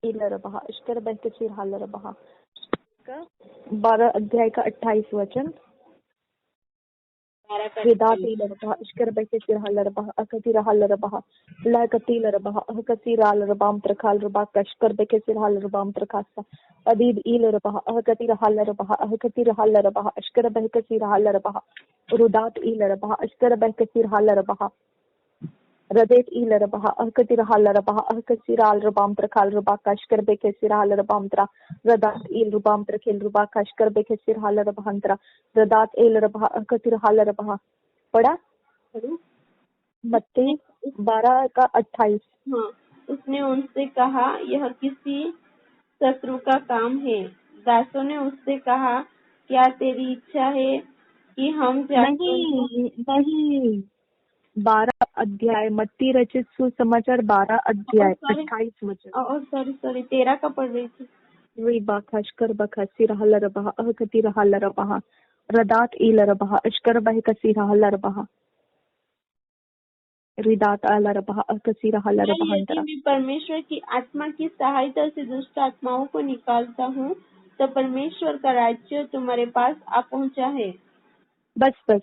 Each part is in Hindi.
ईलरबहा इश्कर बहके सिर हालरबहा 12 अध्याय का 28 वचन। वेदात ईलरबहा इश्कर बहके सिर हालरबहा अकति हालरबहा लाकति लरबहा अकति रालरबाम त्रखाल रबा कश्कर बहके सिर हालरबाम त्रखासा अदीद ईलरबहा अकति हालरबहा अकति हालरबहा इश्कर बहके सिर हालरबहा रुदात ईलरबहा इश्कर बहके सिर हालरबहा रदेत ईलरबहा अहकति हालरबहा अहकति रालरबाम त्रखाल रबा कश्कर बहके सिर हालरबाम त्रा रदात ईल रुबाम त्रखेल रबा कश्कर बहके सिर हालरबाम त्रा रदात ईलरबहा अहकति हालरबहा। पढ़ा मत्ती 12 का 28। हाँ, उसने उनसे कहा, यह किसी शत्रु का काम है। दासों ने उससे कहा, क्या तेरी इच्छा है कि हम नहीं 12 अध्याय मत्ती रचित सुसमाचार 12 अध्याय 28 वचन। सॉरी 13 का पढ़ रही थी। रिबाखशकर बखसी रहलरबहा अहकति रहलरबहा रदात ईलरबहा अशकर बहकसी रहलरबहा रिदात अलरबहा अहकसी रहलरबहा। यदि मैं परमेश्वर की आत्मा की सहायता से दुष्ट आत्माओं को निकालता हूँ तो परमेश्वर का राज्य तुम्हारे पास आ पहुँचा है। बस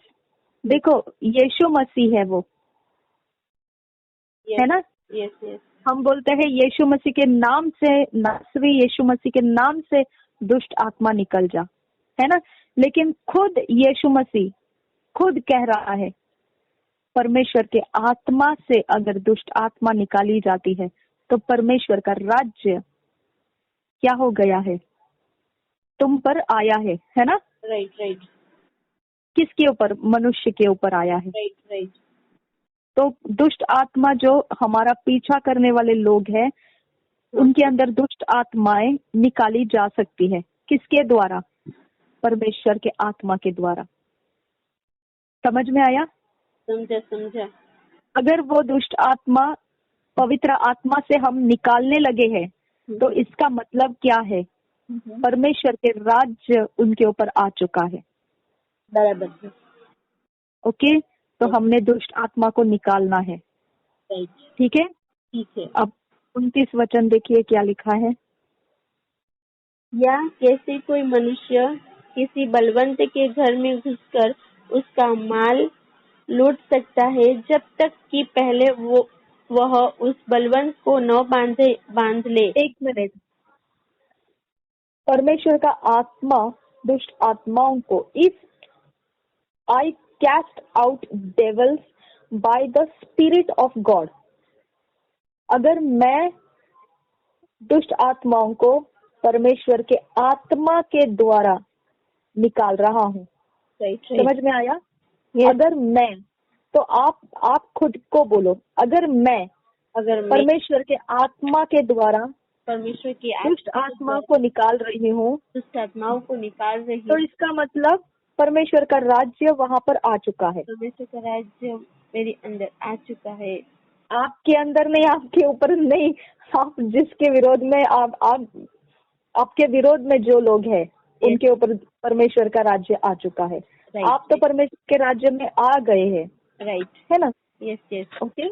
देखो, यीशु मसीह है वो, है ना। यस। हम बोलते हैं यीशु मसीह के नाम से, नासवी यीशु मसीह के नाम से दुष्ट आत्मा निकल जा, है ना। लेकिन खुद यीशु मसीह खुद कह रहा है, परमेश्वर के आत्मा से अगर दुष्ट आत्मा निकाली जाती है तो परमेश्वर का राज्य क्या हो गया है, तुम पर आया है ना। राइट। किसके ऊपर? मनुष्य के ऊपर आया है। राइट। तो दुष्ट आत्मा जो हमारा पीछा करने वाले लोग हैं, उनके अंदर दुष्ट आत्माएं निकाली जा सकती है। किसके द्वारा? परमेश्वर के आत्मा के द्वारा। समझ में आया? समझा। अगर वो दुष्ट आत्मा पवित्र आत्मा से हम निकालने लगे हैं तो इसका मतलब क्या है? परमेश्वर के राज्य उनके ऊपर आ चुका है। बराबर। ओके, तो हमने दुष्ट आत्मा को निकालना है। ठीक है। अब 29 वचन देखिए क्या लिखा है। या कैसे कोई मनुष्य किसी बलवंत के घर में घुसकर उसका माल लूट सकता है जब तक कि पहले वह उस बलवंत को न बांध ले। एक मिनट। परमेश्वर का आत्मा दुष्ट आत्माओं को, if I cast out devils by the spirit of God, अगर मैं दुष्ट आत्माओं को परमेश्वर के आत्मा के द्वारा निकाल रहा हूँ। समझ में आया? अगर मैं, तो आप खुद को बोलो, अगर मैं परमेश्वर के आत्मा के द्वारा परमेश्वर की दुष्ट आत्मा को निकाल रही हूँ, दुष्ट आत्माओं को निकाल रही हूँ, तो इसका मतलब परमेश्वर का राज्य वहाँ पर आ चुका है। परमेश्वर का राज्य मेरे अंदर आ चुका है। आपके अंदर नहीं, आपके ऊपर नहीं, आप जिसके विरोध में आपके विरोध में जो लोग हैं उनके ऊपर परमेश्वर का राज्य आ चुका है। आप तो परमेश्वर के राज्य में आ गए हैं। राइट, है ना। Yes okay.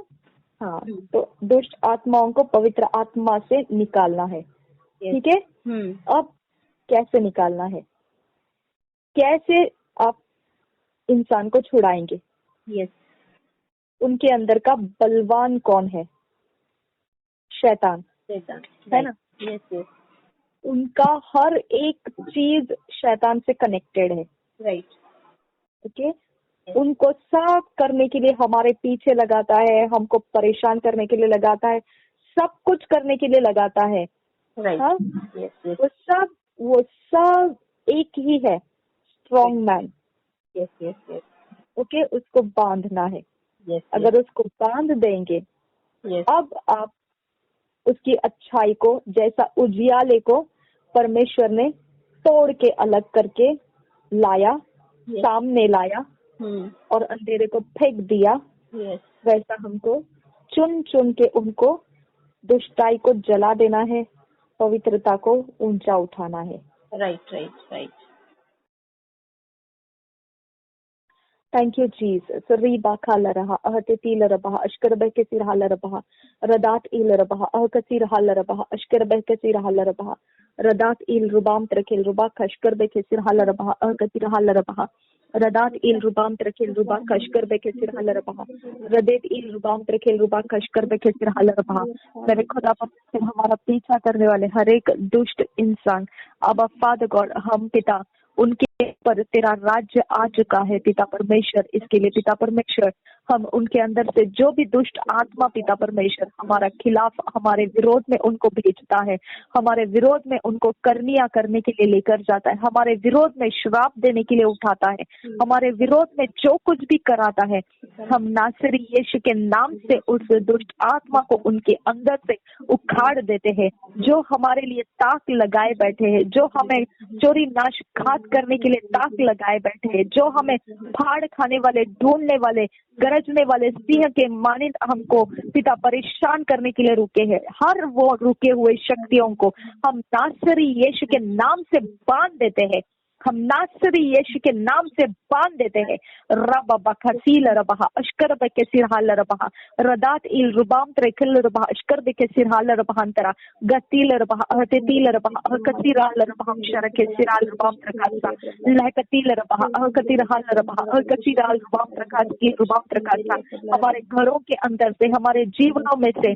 हाँ, तो दुष्ट आत्माओं को पवित्र आत्मा से निकालना है। ठीक है। अब कैसे निकालना है? कैसे आप इंसान को छुड़ाएंगे? यस। उनके अंदर का बलवान कौन है? शैतान, है ना। यस। उनका हर एक चीज शैतान से कनेक्टेड है। राइट। ओके। उनको सब करने के लिए हमारे पीछे लगाता है, हमको परेशान करने के लिए लगाता है, सब कुछ करने के लिए लगाता है। हाँ? वो सब एक ही है, स्ट्रॉन्ग मैन। यस। ओके, उसको बांधना है। अगर उसको बांध देंगे, अब आप उसकी अच्छाई को, जैसा उजियाले को परमेश्वर ने तोड़ के अलग करके लाया, सामने लाया और अंधेरे को फेंक दिया, वैसा हमको चुन चुन के उनको दुष्टाई को जला देना है, पवित्रता को ऊंचा उठाना है। Right. Thank you, Jesus. Riba kalaraha, ahatetilarabaha, ashkarbekesirhalarabaha, radat ilarabaha, ahakasirhalarabaha, ashkarbekesirhalarabaha, radat il rubam trakil rubak, ashkarbekesirhalarabaha, ahakatirhalarabaha, radat il rubam trakil rubak, ashkarbekesirhalarabaha, radet il rubam trakil rubak, ashkarbekesirhalarabaha। मेरे खुदा पर हमारा पीछा करने वाले हर एक दुष्ट इंसान, अब फादर गॉड, हम पिता उनके पर तेरा राज्य आ चुका है पिता परमेश्वर। इसके लिए पिता परमेश्वर हम उनके अंदर से जो भी दुष्ट आत्मा पिता परमेश्वर हमारा खिलाफ, हमारे विरोध में उनको भेजता है, हमारे विरोध में उनको करनिया करने के लिए लेकर जाता है, हमारे विरोध में श्राप देने के लिए उठाता है, हमारे विरोध में जो कुछ भी कराता है, हम नासरी यीशु के नाम से उस दुष्ट आत्मा को उनके अंदर से उखाड़ देते हैं। जो हमारे लिए ताक लगाए बैठे हैं, जो हमें चोरी नाश घात करने के लिए ताक लगाए बैठे हैं, जो हमें फाड़ खाने वाले, ढूंढने वाले, गरजने वाले सिंह के मानिंद हमको पिता परेशान करने के लिए रुके हैं, हर वो रुके हुए शक्तियों को हम नासरी यीशु के नाम से बांध देते हैं, हम नासरी यीशु के नाम से बांध देते हैं। रबा बखसील रबा अश्कर बके सिरहाल रबा रदात इल रुबाम त्रेखल रबा अश्कर बके सिरहाल रबांतरा गतील रबा अहतील रबा अहकसीराल रबा शरके सिराल रबाम प्रकाशा लहकतील रबा अहकतीरहाल रबा अहकसीराल रबाम प्रकाश की रुबाम प्रकाशा हमारे घरों के अंदर से, हमारे जीवनों में से,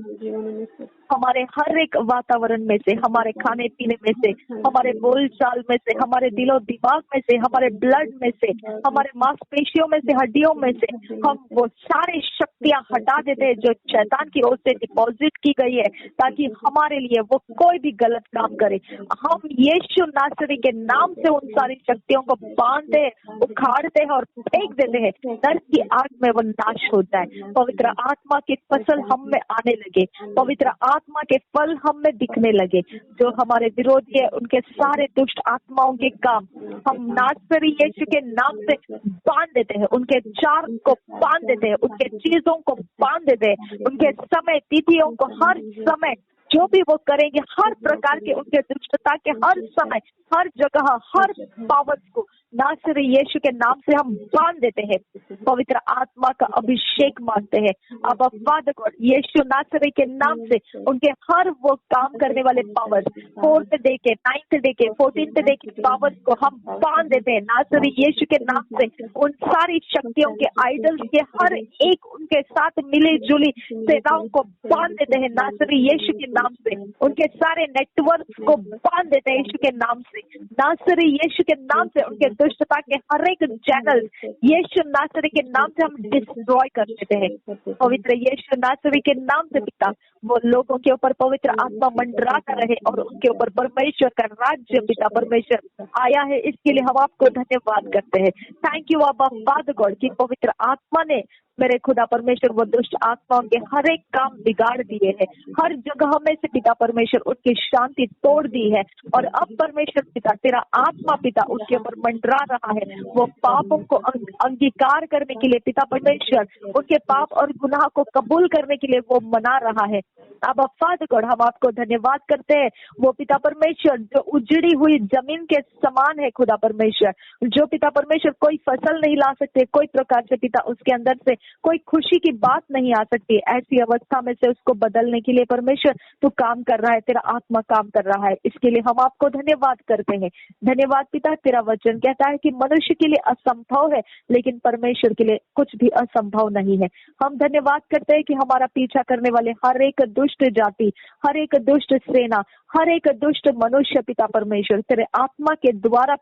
हमारे हर एक वातावरण में से, हमारे खाने पीने में से, हमारे बोल चाल में से, हमारे दिलो दिमाग में से, हमारे ब्लड में से, हमारे मांसपेशियों में से, हड्डियों में से हम वो सारी शक्तियां हटा देते हैं जो शैतान की ओर से डिपॉजिट की गई है, ताकि हमारे लिए वो कोई भी गलत काम करे। हम यीशु नासरी के नाम से उन सारी शक्तियों को बांधते, उखाड़ते हैं और फेंक देते हैं। नर्क की आग में वो नाश होता है। पवित्र आत्मा की फसल हम में आने लगे, पवित्र आत्मा के फल हम में दिखने लगे। जो हमारे विरोधी है उनके सारे दुष्ट आत्माओं के काम हम नासरी यीशु के नाम से बांध देते हैं, उनके चार को बांध देते हैं, उनके चीजों को बांध देते हैं, उनके समय तिथियों को, हर समय जो भी वो करेंगे, हर प्रकार के उनके दुष्टता के हर समय, हर जगह, हर पावर को नासरी यीशु के नाम से हम बांध देते हैं। पवित्र आत्मा का अभिषेक मांगते हैं। अब फादर गॉड यीशु नासरी के नाम से उनके हर वो काम करने वाले पावर्स, 4th डे के, 9th डे के, 14th डे के पावर्स को हम बांध देते हैं नासरी यीशु के नाम से। उन सारी शक्तियों के, आइडल्स के हर एक उनके साथ मिली जुली सेनाओं को बांध देते हैं नासरी यीशु के नाम से। उनके सारे नेटवर्क को बांध देते हैं यीशु के नाम से, नासरी यीशु के नाम से। उनके दुष्टता के हर एक चैनल यीशु नासरी के नाम से हम डिस्ट्रॉय कर देते हैं। पवित्र यीशु नासरी के नाम से पिता वो लोगों के ऊपर पवित्र आत्मा मंडराता रहे और उनके ऊपर परमेश्वर का राज्य पिता परमेश्वर आया है। इसके लिए हम आपको धन्यवाद करते हैं। थैंक यू अब्बा फादर गॉड की पवित्र आत्मा ने मेरे खुदा परमेश्वर वो दुष्ट आत्माओं के हर एक काम बिगाड़ दिए हैं, हर जगह में से पिता परमेश्वर उनकी शांति तोड़ दी है। और अब परमेश्वर पिता तेरा आत्मा पिता उनके ऊपर मंडरा रहा है। वो पापों को अंगीकार करने के लिए पिता परमेश्वर उनके पाप और गुनाह को कबूल करने के लिए वो मना रहा है। अब फादर गॉड हम आपको धन्यवाद करते हैं। वो पिता परमेश्वर जो उजड़ी हुई जमीन के समान है खुदा परमेश्वर, जो पिता परमेश्वर कोई फसल नहीं ला सकते, कोई प्रकार से पिता उसके अंदर से कोई खुशी की बात नहीं आ सकती, ऐसी अवस्था में से उसको बदलने के लिए परमेश्वर तू काम कर रहा है, तेरा आत्मा काम कर रहा है। इसके लिए हम आपको धन्यवाद करते हैं। धन्यवाद पिता, तेरा वचन कहता है कि मनुष्य के लिए असंभव है लेकिन परमेश्वर के लिए कुछ भी असंभव नहीं है। हम धन्यवाद करते हैं कि हमारा पीछा करने वाले हर एक दुष्ट जाति, हर एक दुष्ट सेना, हर एक दुष्ट मनुष्य पिता परमेश्वर तेरे आत्मा के द्वारा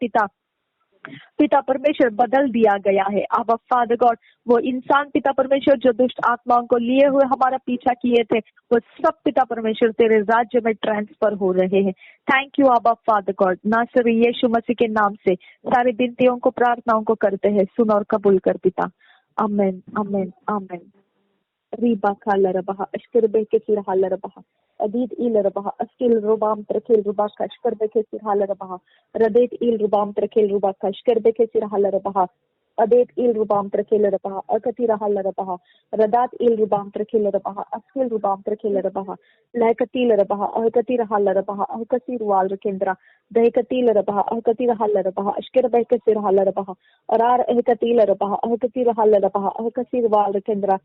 पिता परमेश्वर बदल दिया गया है। अब फादर गॉड वो इंसान पिता परमेश्वर जो दुष्ट आत्माओं को लिए हुए हमारा पीछा किए थे, वो सब पिता परमेश्वर तेरे राज्य में ट्रांसफर हो रहे हैं। थैंक यू अब फादर गॉड, नासरी यीशु मसीह के नाम से सारी विनतियों को, प्रार्थनाओं को करते हैं, सुन और कबूल कर पिता। आमीन आमीन आमीन। Riba kalarabaha, ashkirbeke sirhalarabaha, adid ilarabaha, askil rubam trakil rubaka, ashkirbeke sirhalarabaha, radet il rubam trakil rubaka, ashkirbeke sirhalarabaha, Adet il rubam trakil rabaha, akatira hal rabaha, Radat il rubam trakil rabaha, Askil rubam trakil rabaha, Laikatil rabaha, akatira hal rabaha, Akasir wal rakendra, Dehkatil rabaha, akatira hal rabaha, Ashkir behkasir hal rabaha, Arar ehkatil rabaha, akatira hal rabaha, Akasir wal rakendra।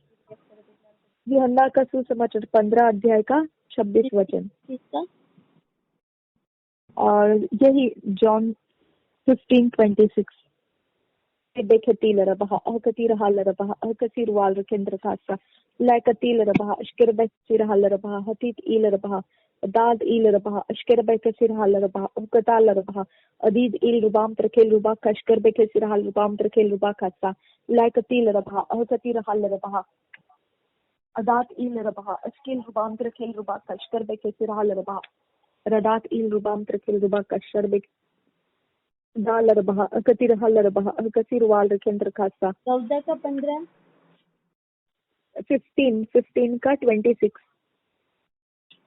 यूहन्ना का सुसमाचार 15 अध्याय का 26 वचन, किसका? और यही John 15:26। Beketil rabaha, Akatir hal rabaha, Akasir wal rakendra kasa, Laikatil rabaha, Ashkir bekasir hal rabaha, Hatit il rabaha, Dad il rabaha, Ashkir bekasir hal rabaha, Ukatal rabaha, Adid il rubam trakil rubak, Ashkir bekasir hal rubam trakil rubak kasa, Laikatil rabaha, Akatir hal rabaha, Adat il rabaha, Ashkil rubam trakil rubak, Ashkir bekasir hal rabaha, Radat il rubam trakil rubak, Ashkir bekasir दाल रबहा, अकतिर हल रबहा, अकसिर वाल रखेंद्र खासा। 14 का 15, 15 का 26।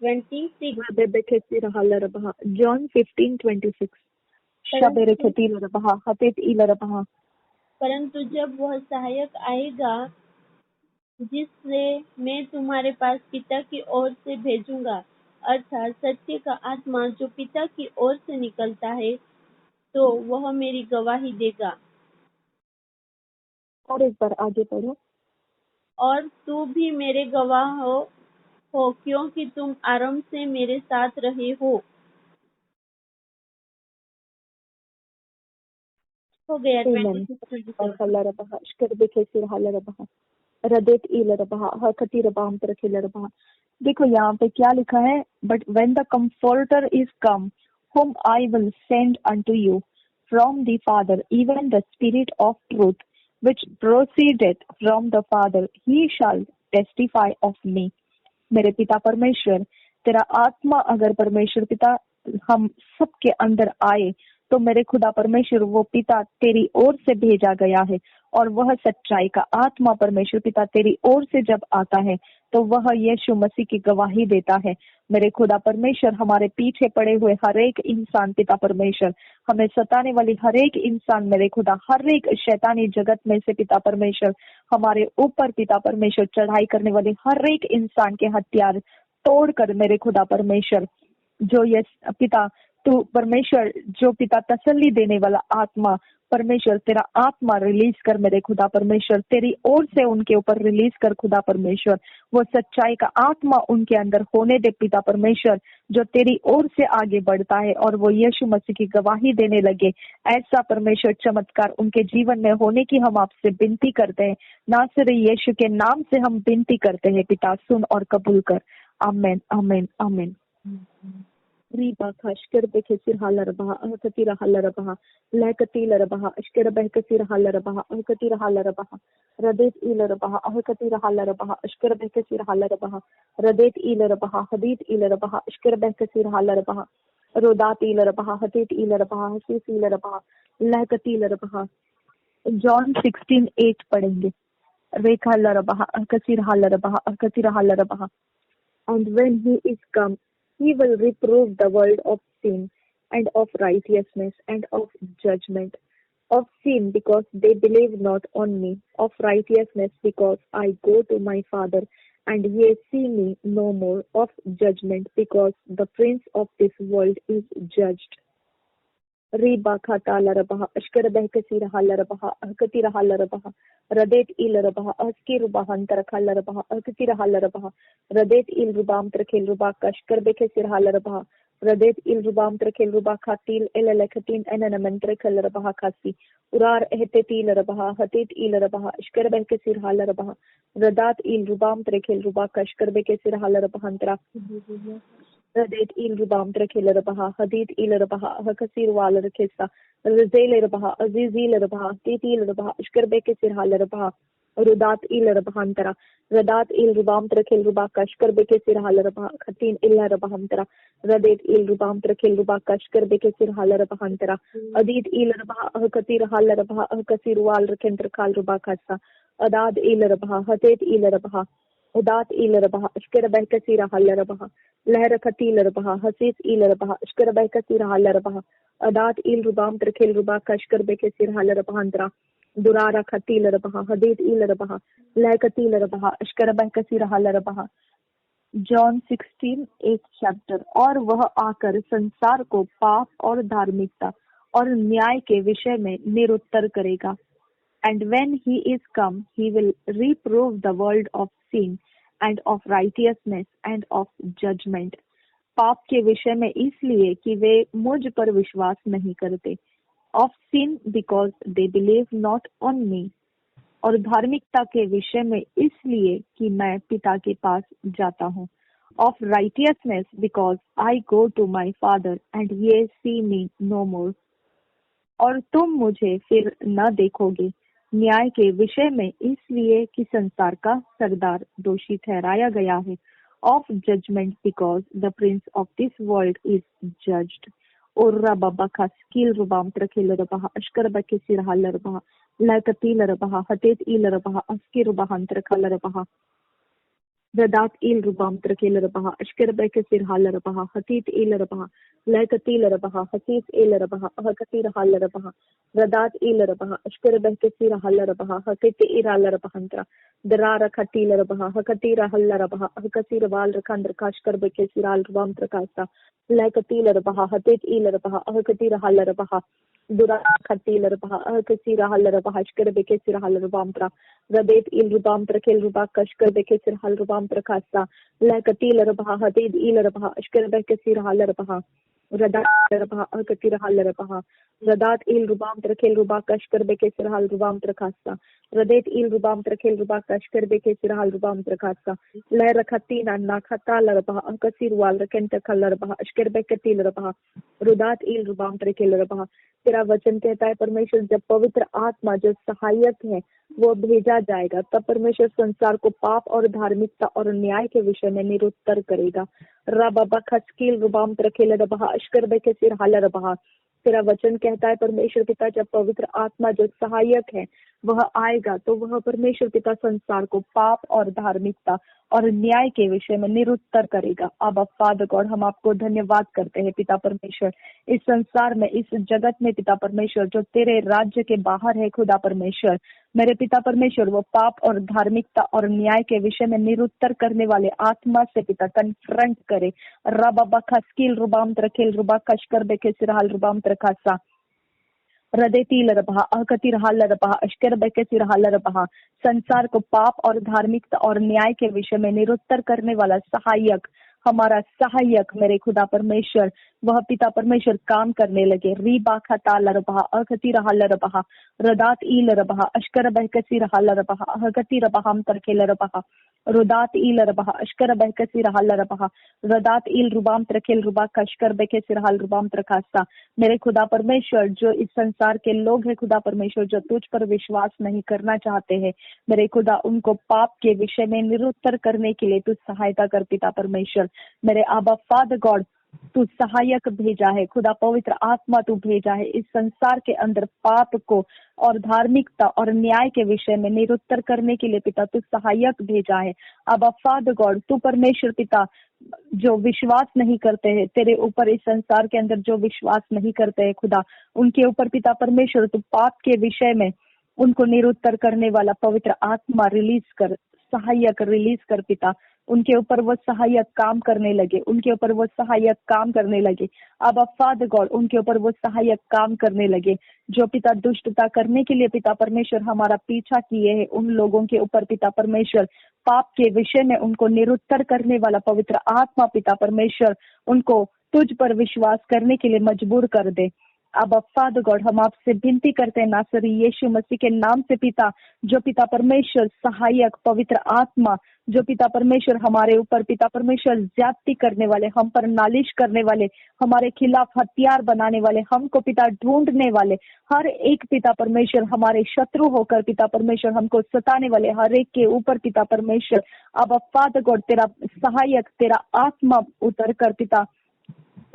26। बेखेसिर हल रबहा, जॉन 15:26। शबेरे खतील रबहा, हतित इल रबहा। परंतु जब वह सहायक आएगा, जिससे मैं तुम्हारे पास पिता की ओर से भेजूंगा, अर्थात सत्य का आत्मा जो पिता की ओर से निकलता है, तो वह मेरी गवाही देगा। और एक बार आगे पढ़ो। और तू भी मेरे गवाह हो क्योंकि तुम आरंभ से मेरे साथ रहे हो। हो गया। रदेत इल रबहा, हकती रबाम तरखिल रबहा। देखो यहाँ पे क्या लिखा है, but when the comforter is come whom I will send unto you from the Father, even the Spirit of truth, which proceedeth from the Father, he shall testify of me। मेरे पिता परमेश्वर, तेरा आत्मा अगर परमेश्वर पिता हम सबके अंदर आए, तो मेरे खुदा परमेश्वर वो पिता तेरी ओर से भेजा गया है, और वह सच्चाई का आत्मा परमेश्वर पिता तेरी ओर से जब आता है, तो वह यीशु मसीह की गवाही देता है। मेरे खुदा परमेश्वर, हमारे पीछे पड़े हुए हर एक इंसान पिता परमेश्वर, हमें सताने वाली हर एक इंसान मेरे खुदा, हर एक शैतानी जगत में से पिता परमेश्वर, हमारे ऊपर पिता परमेश्वर चढ़ाई करने वाले हर एक इंसान के हथियार तोड़कर मेरे खुदा परमेश्वर, जो ये पिता तू परमेश्वर, जो पिता तसल्ली देने वाला आत्मा परमेश्वर, तेरा आत्मा रिलीज कर मेरे खुदा परमेश्वर, तेरी ओर से उनके ऊपर रिलीज कर खुदा परमेश्वर। वो सच्चाई का आत्मा उनके अंदर होने दे पिता परमेश्वर, जो तेरी ओर से आगे बढ़ता है और वो यीशु मसीह की गवाही देने लगे। ऐसा परमेश्वर चमत्कार उनके जीवन में होने की हम आपसे विनती करते हैं। नासरी यीशु के नाम से हम विनती करते हैं पिता, सुन और कबूल कर। आमीन, आमीन, आमीन। Riba kashkir bekesir halarabaha, akatira halarabaha, lakatila rabaha, ashkir bekesir halarabaha, akatira halarabaha, radet ilarabaha, akatira halarabaha, ashkir bekesir halarabaha, radet ilarabaha, hadit ilarabaha, ashkir bekesir halarabaha, rodat ilarabaha, hadit ilarabaha, hasis ilarabaha, lakatila rabaha। John 16:8 पढ़ेंगे। रेखा लरबाहा, akasir halarabaha, akatira halarabaha। And when he is come, he will reprove the world of sin and of righteousness and of judgment. Of sin, because they believe not on me. Of righteousness, because I go to my Father, and ye see me no more. Of judgment, because the prince of this world is judged। Riba khata larabaha, ashkar behkasir halarabaha, akatira halarabaha, radet il rabaha, askir rubahan tarakha larabaha, akatira halarabaha, radet il rubam trakhil rubak, ashkar behkasir halarabaha, radet il rubam trakhil rubak, khatil elalakatin enanaman trakhil larabaha khasi, urar ehtetil rabaha, hatit il rabaha, ashkar behkasir halarabaha, radat il rubam trakhil rubak, ashkar behkasir halarabaha antara। Radet il rubam trakhil rabaha, hadit il rabaha, hakasir wal rakhesa, razel rabaha, azizil rabaha, titil rabaha, ashkar bekesir hal rabaha, rudat il rabahantara, radat il rubam trakhil rubak, ashkar bekesir hal rabaha, khatin illa rabahantara, radet il rubam trakhil rubak, ashkar bekesir hal rabahantara, adid il rabaha, hakatir hal rabaha, hakasir wal rakhentra khal rubak hasa, adad il rabaha, hatet il rabaha, udat il rabaha, ashkar bekesir hal rabaha, लहर खतील रबहा, हसीस इल रबहा, अशकर बैका सिर हाल रबहा, अदात इल रुबाम तरखिल रुबा कशकर बेके सिर हाल रबहांतरा, दुरारा खतील रबहा हदेत इल रबहा लहकतील रबहा अशकर बहकसी रहा रबहा। John 16 8 chapter. और वह आकर संसार को पाप और धार्मिकता और न्याय के विषय में निरुत्तर करेगा। And when he is come, he will reprove the world of sin and of righteousness and of judgment. पाप के विषय में इसलिए कि वे मुझ पर विश्वास नहीं करते। Of sin because they believe not on me. और धार्मिकता के विषय में इसलिए कि मैं पिता के पास जाता हूँ। Of righteousness because I go to my father and ye see me no more. और तुम मुझे फिर न देखोगे। न्याय के विषय में इसलिए कि संसार का सरदार दोषी ठहराया गया है। Of judgment because the prince of this world is judged. और रबा खस्किल रुबाम त्रखिल रबा अशकर बकेसी रहा लरबा लकतील रबा हतेत इल रबा अस्की रुबाहन त्रखल रबा रदात इल रुबाम त्रखिल रबा अशकर बकेसी रहा लरबा हतीत इल रबा लकतील रबा हसीस इल रबा हकती रहा लरबा रदात इल रबा अशकर बकेसी रहा लरबा हकती इरा लरबहंत्रा दरा रखतील रबा हकती रहा लरबा हकसी रवाल रखंद्र काशकर बकेसी राल रुबाम त्रकासा लकतील रबा हतेत इल रबा हकती रहा लरबा दुरा खतील रबा हकसी रहा लरबा अशकर बकेसी रहा लरबाम त्रा रदेत इल रुबाम त्रखिल रुबा कशकर बकेसी रहा रुबाम त्रकासा लकतील रबा हतेत इल रबा अशकर बकेसी रहा लरबा रदात रबा हकती रहा लरबा रदात इल रुबाम त्रखिल रुबा कशकर बकेसी रहा रुबाम त्रकासा रदेत इल रुबाम त्रखिल रुबा कशकर बकेसी रहा रुबाम त्रकासा लय रखती ना खता लरबा हकसी रुवाल रकेंत खल लरबा अशकर बकेती लरबा रुदात इल रुबाम त्रखिल रबा। तेरा वचन कहता है परमेश्वर जब पवित्र आत्मा जो सहायक है वो भेजा जाएगा तब परमेश्वर संसार को पाप और धार्मिकता और न्याय के विषय में निरुत्तर करेगा। रबा खस्किल रुबाम त्रखिल रबा अशकर बकेसी रहा लरबा। तेरा वचन कहता है परमेश्वर पिता जब पवित्र आत्मा जो सहायक है वह आएगा तो वह परमेश्वर पिता संसार को पाप और धार्मिकता और न्याय के विषय में निरुत्तर करेगा। अब फादर गॉड हम आपको धन्यवाद करते हैं पिता परमेश्वर, इस संसार में इस जगत में पिता परमेश्वर जो तेरे राज्य के बाहर है खुदा परमेश्वर, मेरे पिता परमेश्वर वो पाप और धार्मिकता और न्याय के विषय में निरुत्तर करने वाले आत्मा से पिता कन्फ्रंट करे। रबा खस्किल रुबाम त्रखिल रुबा कशकर बेके सिरहाल रुबाम त्रखासा रदेती लरबहा अहकती रहा लरबहा अशकर बेके रहा लरबहा। संसार को पाप और धार्मिकता और न्याय के विषय में निरुत्तर करने वाला सहायक, हमारा सहायक मेरे खुदा परमेश्वर वह पिता परमेश्वर काम करने लगे। रीबा खता लरबहा अहकती रहा लरबहा रदात ई लरबहा अशकर बहकसी रहा लरबहा अहकती रबहाम तरके लरबहा रुदात ई लरबहा अशकर बहकसी रहा लरबहा रदात इल रुबाम त्रकेल रुबा कशकर बेके रहा रुबाम त्रकासा। मेरे खुदा परमेश्वर जो इस संसार के लोग हैं खुदा परमेश्वर जो तुझ पर विश्वास नहीं करना चाहते हैं मेरे खुदा उनको पाप के विषय में निरुत्तर करने के लिए तू सहायता कर पिता परमेश्वर। मेरे आबा फादर गॉड तू सहायक भेजा है खुदा, पवित्र आत्मा तू भेजा है इस संसार के अंदर पाप को और धार्मिकता और न्याय के विषय में निरुत्तर करने के लिए पिता तू सहायक भेजा है। अब फादर गॉड तू परमेश्वर पिता जो विश्वास नहीं करते हैं तेरे ऊपर इस संसार के अंदर जो विश्वास नहीं करते हैं खुदा उनके ऊपर पिता परमेश्वर तू पाप के विषय में उनको निरुत्तर करने वाला पवित्र आत्मा रिलीज कर, सहायक रिलीज कर पिता, उनके ऊपर वो सहायक काम करने लगे, उनके ऊपर वो सहायक काम करने लगे। अब फादर गॉड उनके ऊपर वो सहायक काम करने लगे जो पिता दुष्टता करने के लिए पिता परमेश्वर हमारा पीछा किए हैं उन लोगों के ऊपर पिता परमेश्वर पाप के विषय में उनको निरुत्तर करने वाला पवित्र आत्मा पिता परमेश्वर उनको तुझ पर विश्वास करने के लिए मजबूर कर दे। अब फादर गॉड हम आपसे विनती करते हैं नासरी यीशु मसीह के नाम से पिता, जो पिता परमेश्वर सहायक पवित्र आत्मा जो पिता परमेश्वर हमारे ऊपर पिता परमेश्वर ज्यादती करने वाले, हम पर नालिश करने वाले, हमारे खिलाफ हथियार बनाने वाले, हमको पिता ढूंढने वाले हर एक पिता परमेश्वर हमारे शत्रु होकर पिता परमेश्वर हमको सताने वाले हर एक के ऊपर पिता परमेश्वर अब फादर गॉड तेरा सहायक तेरा आत्मा उतर कर पिता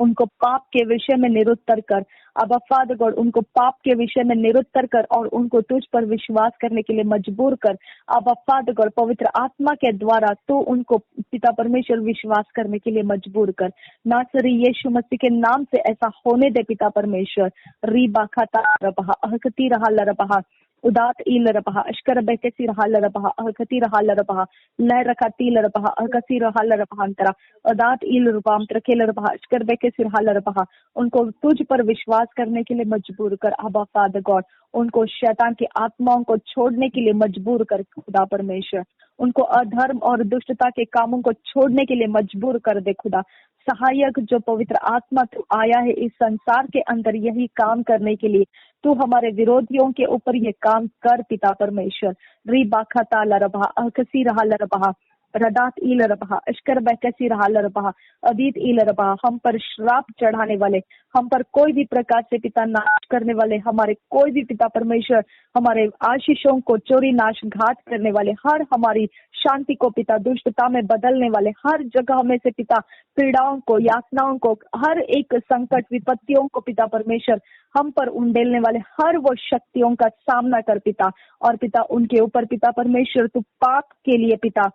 उनको पाप के विषय में निरुत्तर कर। अब फादर गॉड उनको पाप के विषय में निरुत्तर कर और उनको तुझ पर विश्वास करने के लिए मजबूर कर। अब फादर गॉड पवित्र आत्मा के द्वारा तो उनको पिता परमेश्वर विश्वास करने के लिए मजबूर कर। नासरी यीशु मसीह के नाम से ऐसा होने दे पिता परमेश्वर। रीबा खाता रबहा अहकती रहा लरबहा udat ilarabah ashkarbeke sirhalarabah akati rahalarabah larakati larabah akasi rahalarabah antara udat ilarabam trakelarabah ashkarbeke sirhalarabah उनको तुझ पर विश्वास करने के लिए मजबूर कर अब्बा फादर गॉड। उनको शैतान की आत्माओं को छोड़ने के लिए मजबूर कर खुदा परमेश्वर। उनको अधर्म और दुष्टता के कामों को छोड़ने के लिए मजबूर कर दे खुदा। सहायक जो पवित्र आत्मा तू आया है इस संसार के अंदर यही काम करने के लिए, तू हमारे विरोधियों के ऊपर ये काम कर पिता परमेश्वर। री बाखा ताला रबा अकसी रहा लरबा रदात ईल रबा अश्कर बैकसी रहा लरबा अदीत ईल रबा। हम पर श्राप चढ़ाने वाले, हम पर कोई भी प्रकार से पिता नाश करने वाले, हमारे कोई भी पिता परमेश्वर हमारे आशीषों को चोरी नाश घात करने वाले, हर हमारी शांति को पिता दुष्टता में बदलने वाले, हर जगह में से पिता पीड़ाओं को यातनाओं को हर एक संकट विपत्तियों को पिता परमेश्वर हम पर उंडेलने वाले हर वो शक्तियों का सामना कर पिता। और पिता उनके ऊपर पिता परमेश्वर तू पाप के लिए पिता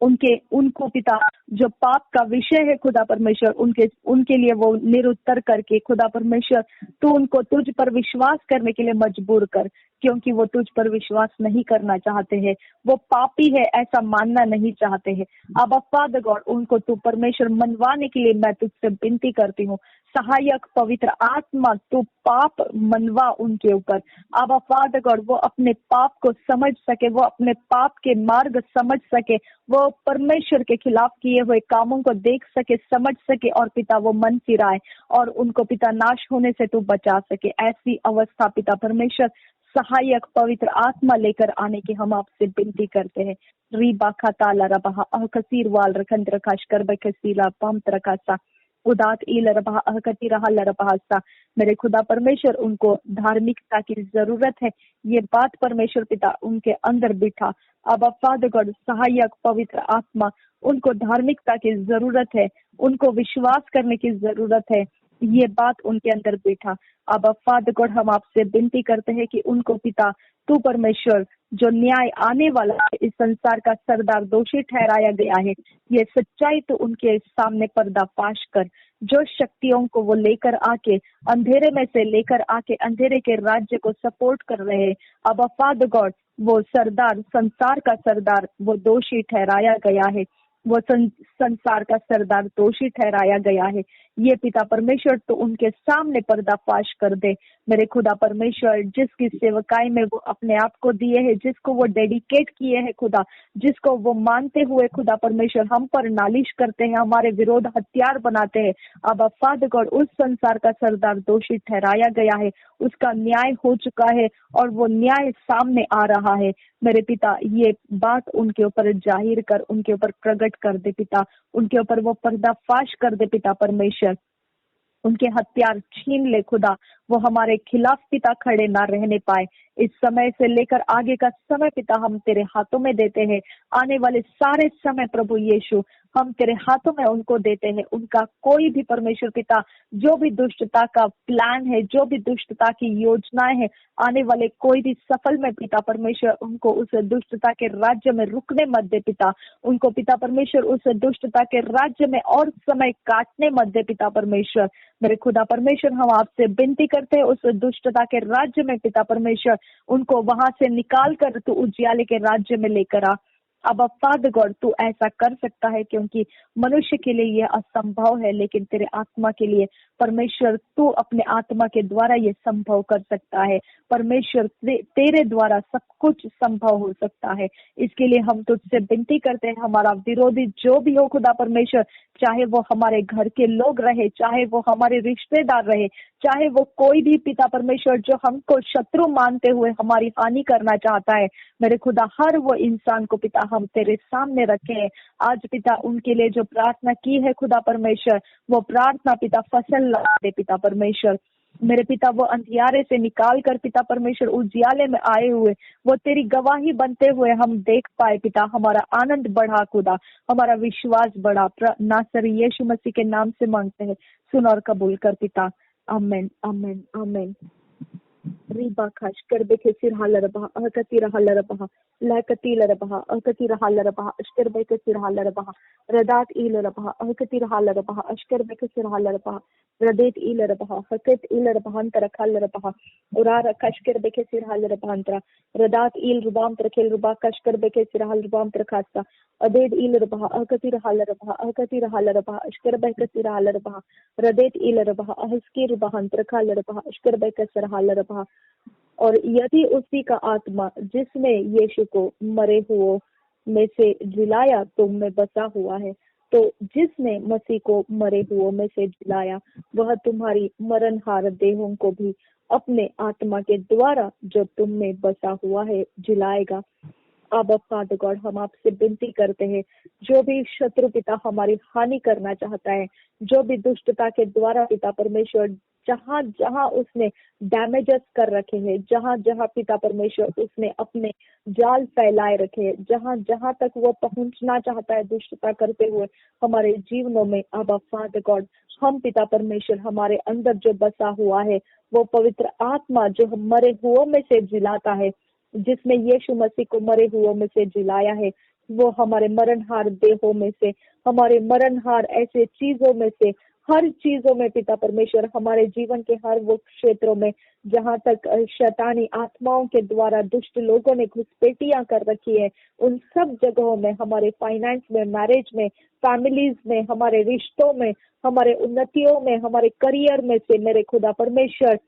उनको पिता जो पाप का विषय है खुदा परमेश्वर उनके लिए वो निरुत्तर करके खुदा परमेश्वर तू उनको तुझ पर विश्वास करने के लिए मजबूर कर, क्योंकि वो तुझ पर विश्वास नहीं करना चाहते हैं, वो पापी है ऐसा मानना नहीं चाहते हैं। अब फादर गॉड उनको तू परमेश्वर मनवाने के लिए मैं तुझसे विनती करती हूँ। सहायक पवित्र आत्मा तू पाप मनवा उनके ऊपर। अब फादर गॉड वो अपने पाप को समझ सके, वो अपने पाप के मार्ग समझ सके, वो परमेश्वर के खिलाफ किए हुए कामों को देख सके, समझ सके और पिता वो मन फिराए और उनको पिता नाश होने से तू बचा सके। ऐसी अवस्था पिता परमेश्वर सहायक पवित्र आत्मा लेकर आने की हम आपसे विनती करते हैं। री बाखा ताला रबा अहकसीर वाल रखंत रखाश कर बकसीला पम तरकासा उदात ईल रबा अहकती रहा लरबहासा। मेरे खुदा परमेश्वर उनको धार्मिकता की जरूरत है, ये बात परमेश्वर पिता उनके अंदर बिठा। अब फादर गॉड सहायक पवित्र आत्मा उनको धार्मिकता की जरूरत है, उनको विश्वास करने की जरूरत है, ये बात उनके अंदर बैठा। अब फादर गॉड हम आपसे विनती करते हैं कि उनको पिता तू परमेश्वर जो न्याय आने वाला है इस संसार का सरदार दोषी ठहराया गया है, ये सच्चाई तो उनके सामने पर्दाफाश कर। जो शक्तियों को वो लेकर आके अंधेरे में से लेकर आके अंधेरे के राज्य को सपोर्ट कर रहे हैं, अब फादर गॉड वो सरदार संसार का सरदार वो दोषी ठहराया गया है, वो संसार का सरदार दोषी ठहराया गया है। ये पिता परमेश्वर तो उनके सामने पर्दाफाश कर दे। मेरे खुदा परमेश्वर जिसकी सेवकाई में वो अपने आप को दिए हैं, जिसको वो डेडिकेट किए हैं खुदा, जिसको वो मानते हुए खुदा परमेश्वर हम पर नालिश करते हैं, हमारे विरोध हथियार बनाते हैं, अब फादर गॉड उस संसार का सरदार दोषी ठहराया गया है, उसका न्याय हो चुका है और वो न्याय सामने आ रहा है। मेरे पिता ये बात उनके ऊपर जाहिर कर, उनके ऊपर प्रकट कर दे पिता, उनके ऊपर वो पर्दाफाश कर दे पिता परमेश्वर, उनके हथियार छीन ले खुदा, वो हमारे खिलाफ पिता खड़े ना रहने पाए। इस समय से लेकर आगे का समय पिता हम तेरे हाथों में देते हैं, आने वाले सारे समय प्रभु यीशु हम तेरे हाथों में उनको देते हैं। उनका कोई भी परमेश्वर पिता जो भी दुष्टता का प्लान है, जो भी दुष्टता की योजनाएं है, आने वाले कोई भी सफल में पिता परमेश्वर उनको उस दुष्टता के राज्य में रुकने मत दे पिता, उनको पिता परमेश्वर उस दुष्टता के राज्य में और समय काटने मत दे पिता परमेश्वर। मेरे खुदा परमेश्वर हम आपसे विनती करते हैं उस दुष्टता के राज्य में पिता परमेश्वर उनको वहां से निकाल कर तू उजियाले के राज्य में लेकर आ। अब फादर गॉड तू ऐसा कर सकता है, क्योंकि मनुष्य के लिए यह असंभव है, लेकिन तेरे आत्मा के लिए परमेश्वर तू अपने आत्मा के द्वारा ये संभव कर सकता है। परमेश्वर तेरे द्वारा सब कुछ संभव हो सकता है। इसके लिए हम तुझसे विनती करते हैं, हमारा विरोधी जो भी हो खुदा परमेश्वर, चाहे वो हमारे घर के लोग रहे, चाहे वो हमारे रिश्तेदार रहे, चाहे वो कोई भी पिता परमेश्वर जो हमको शत्रु मानते हुए हमारी हानि करना चाहता है, मेरे खुदा हर वो इंसान को पिता हम तेरे सामने रखे हैं। आज पिता उनके लिए जो प्रार्थना की है खुदा परमेश्वर, वो प्रार्थना पिता फसल ला दे पिता परमेश्वर। मेरे पिता वो अंधियारे से निकाल कर पिता परमेश्वर उजियाले में आए हुए वो तेरी गवाही बनते हुए हम देख पाए पिता, हमारा आनंद बढ़ा खुदा, हमारा विश्वास बढ़ा। नासरी यीशु मसीह के नाम से मांगते हैं, सुन और कबूल कर पिता, आमेन आमेन आमेन। रीबा खाश कर बेखे सिर हालरबा अहकती रहलरबा लाकती लरबा अहकती रहलरबा अशकर बेखे सिर हालरबा रदात ई लरबा अहकती रहलरबा अशकर बेखे सिर हालरबा रदेत इलर बहा हकत इलर बहांतर खलर बहा उरार कशकर बेके सिरहलर बहांतरा रदात इल रुबाम तरखेल रुबा कशकर बेके सिरहल रुबाम तरखासा अदेद इलर बहा अकतिर हलर बहा अकतिर हलर बहा अशकर बेके सिरहलर बहा रदेत इलर बहा अहस्कीर बहांतर खलर बहा अशकर बेके सिरहलर बहा। और यदि उसी का आत्मा जिसने यीशु को मरे हुओं में से जिलाया तुम में बसा हुआ है, तो जिसने मसीह को मरे हुओं में से जिलाया वह तुम्हारी मरणहार देहों को भी अपने आत्मा के द्वारा जो तुम में बसा हुआ है जिलाएगा। अब फादर गॉड, हम आपसे विनती करते हैं, जो भी शत्रु पिता हमारी हानि करना चाहता है, जो भी दुष्टता के द्वारा पिता परमेश्वर जहाँ जहाँ उसने डैमेजेस कर रखे हैं, जहाँ जहाँ पिता परमेश्वर उसने अपने जाल फैलाए रखे हैं, जहाँ जहाँ तक वो पहुंचना चाहता है दुष्टता करते हुए हमारे जीवनों में, अब फादर गॉड हम पिता परमेश्वर हमारे अंदर जो बसा हुआ है वो पवित्र आत्मा जो हम मरे हुओं में से जिलाता है, जिसने यीशु मसीह को मरे हुओं में से जिलाया है, वो हमारे मरणहार देहों में से, हमारे मरणहार ऐसे चीजों में से, हर चीजों में पिता परमेश्वर हमारे जीवन के हर वो क्षेत्रों में जहाँ तक शैतानी आत्माओं के द्वारा दुष्ट लोगों ने घुसपैठियां कर रखी है, उन सब जगहों में, हमारे फाइनेंस में, मैरिज में, फैमिलीज में, हमारे रिश्तों में, हमारे उन्नतियों में, हमारे करियर में से मेरे खुदा परमेश्वर,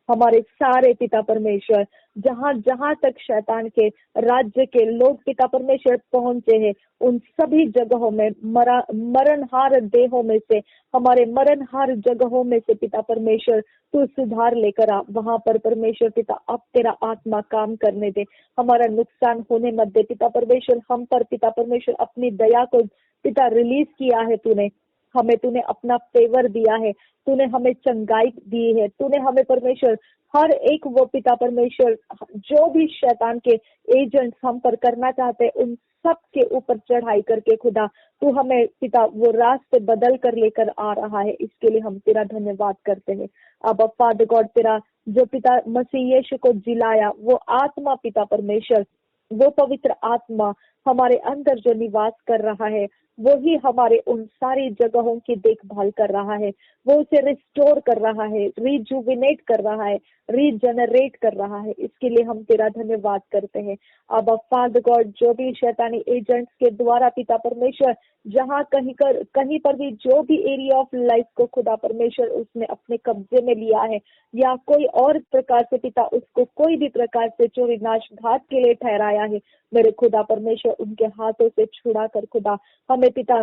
हमारे सारे पिता परमेश्वर जहाँ जहाँ तक शैतान के राज्य के लोग पिता परमेश्वर पहुंचे हैं, उन सभी जगहों में मरणहार देहों में से, हमारे मरणहार जगहों में से पिता परमेश्वर तू सुधार लेकर आ। वहां पर परमेश्वर पिता अब तेरा आत्मा काम करने दे, हमारा नुकसान होने मत दे पिता परमेश्वर। हम पर पिता परमेश्वर अपनी दया को पिता रिलीज किया है, तूने अपना फेवर दिया है, तूने हमें चंगाई दी है, तूने हमें परमेश्वर हर एक वो पिता परमेश्वर जो भी शैतान के एजेंट्स हम पर करना चाहते हैं उन सब के ऊपर चढ़ाई करके खुदा तू हमें पिता वो रास्ते बदल कर लेकर आ रहा है, इसके लिए हम तेरा धन्यवाद करते हैं। अब फादर गॉड तेरा जो पिता मसीह यीशु को जिलाया वो आत्मा पिता परमेश्वर, वो पवित्र आत्मा हमारे अंदर जो निवास कर रहा है वही हमारे उन सारी जगहों की देखभाल कर रहा है, वो उसे रिस्टोर कर रहा है, रिजुविनेट कर रहा है, रीजनरेट कर रहा है। इसके लिए हम तेरा धन्यवाद करते हैं। अब फादर गॉड जो भी शैतानी एजेंट्स के द्वारा पिता परमेश्वर जहाँ कहीं पर भी जो भी एरिया ऑफ लाइफ को खुदा परमेश्वर उसने अपने कब्जे में लिया है या कोई और प्रकार से पिता उसको कोई भी प्रकार से जो विनाशघात के लिए ठहराया है, मेरे खुदा परमेश्वर उनके हाथों से छुड़ा कर खुदा हमें पिता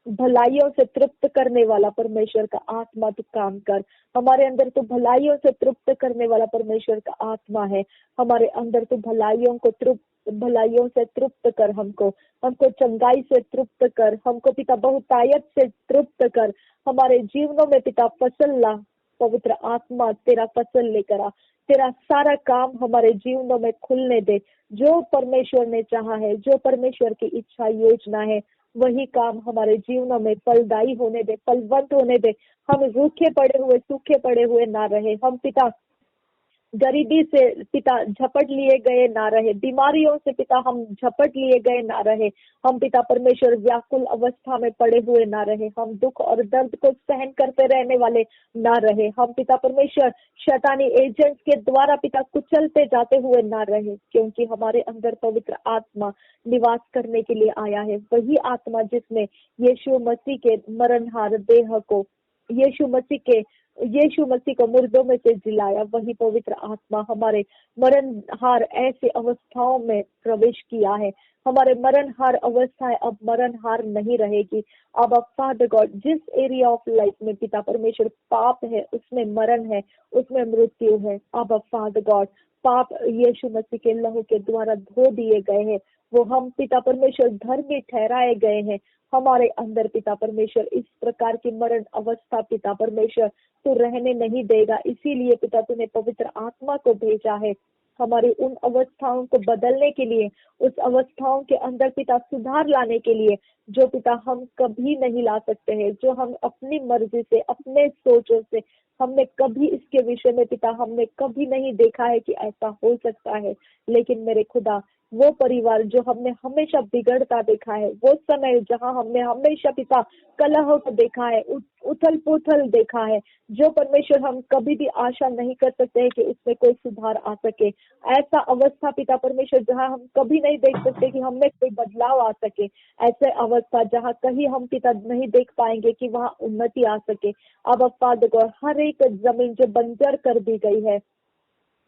भलाइयों से तृप्त करने वाला परमेश्वर का आत्मा तू काम कर। हमारे अंदर तो भलाइयों से तृप्त करने वाला परमेश्वर का आत्मा है, हमारे अंदर तो भलाइयों से तृप्त कर, हमको चंगाई से तृप्त कर, हमको पिता बहुतायत से तृप्त कर, हमारे जीवनों में पिता फसल ला। पवित्र आत्मा तेरा फसल लेकर आ, तेरा सारा काम हमारे जीवनों में खुलने दे। जो परमेश्वर ने चाहा है, जो परमेश्वर की इच्छा योजना है, वही काम हमारे जीवनों में फलदायी होने दे, फलवंत होने दे। हम रूखे पड़े हुए, सूखे पड़े हुए ना रहे, हम पिता गरीबी से पिता झपट लिए गए ना रहे, बीमारियों से पिता हम झपट लिए गए ना रहे, हम पिता परमेश्वर व्याकुल अवस्था में पड़े हुए ना रहे, हम दुख और दर्द को सहन करते रहने वाले ना रहे, हम पिता परमेश्वर शैतानी एजेंट्स के द्वारा पिता कुचलते जाते हुए ना रहे, क्योंकि हमारे अंदर पवित्र आत्मा निवास करने के लिए आया है। वही आत्मा जिसने यीशु मसीह के मरणहार देह को यीशु मसीह को मुर्दों में से जिलाया, वही पवित्र आत्मा हमारे मरणहार ऐसे अवस्थाओं में प्रवेश किया है। हमारे मरणहार अवस्थाएं अब मरणहार नहीं रहेगी। अब फादर गॉड जिस एरिया ऑफ लाइफ में पिता परमेश्वर पाप है, उसमें मरण है, उसमें मृत्यु है, अब फादर गॉड पाप यीशु मसीह के लहू के द्वारा धो दिए गए हैं, वो हम पिता परमेश्वर धर्मी ठहराए गए हैं। हमारे अंदर पिता परमेश्वर इस प्रकार की मरण अवस्था पिता परमेश्वर तू रहने नहीं देगा, इसीलिए पिता तूने पवित्र आत्मा को भेजा है हमारी उन अवस्थाओं को बदलने के लिए, उस अवस्थाओं के अंदर पिता सुधार लाने के लिए जो पिता हम कभी नहीं ला सकते हैं, जो हम अपनी मर्जी से, अपने सोचों से, हमने कभी इसके विषय में पिता हमने कभी नहीं देखा है कि ऐसा हो सकता है। लेकिन मेरे खुदा वो परिवार जो हमने हमेशा बिगड़ता देखा है, वो समय जहाँ हमने हमेशा पिता कलह को देखा है, उथल पुथल देखा है, जो परमेश्वर हम कभी भी आशा नहीं कर सकते हैं कि उसमें कोई सुधार आ सके। ऐसा अवस्था पिता परमेश्वर जहाँ हम कभी नहीं देख सकते कि हमें कोई बदलाव आ सके, ऐसे अवस्था जहाँ कहीं हम पिता नहीं देख पाएंगे कि वहाँ उन्नति आ सके। अब फादर गॉड, हर एक जमीन जो बंजर कर दी गई है,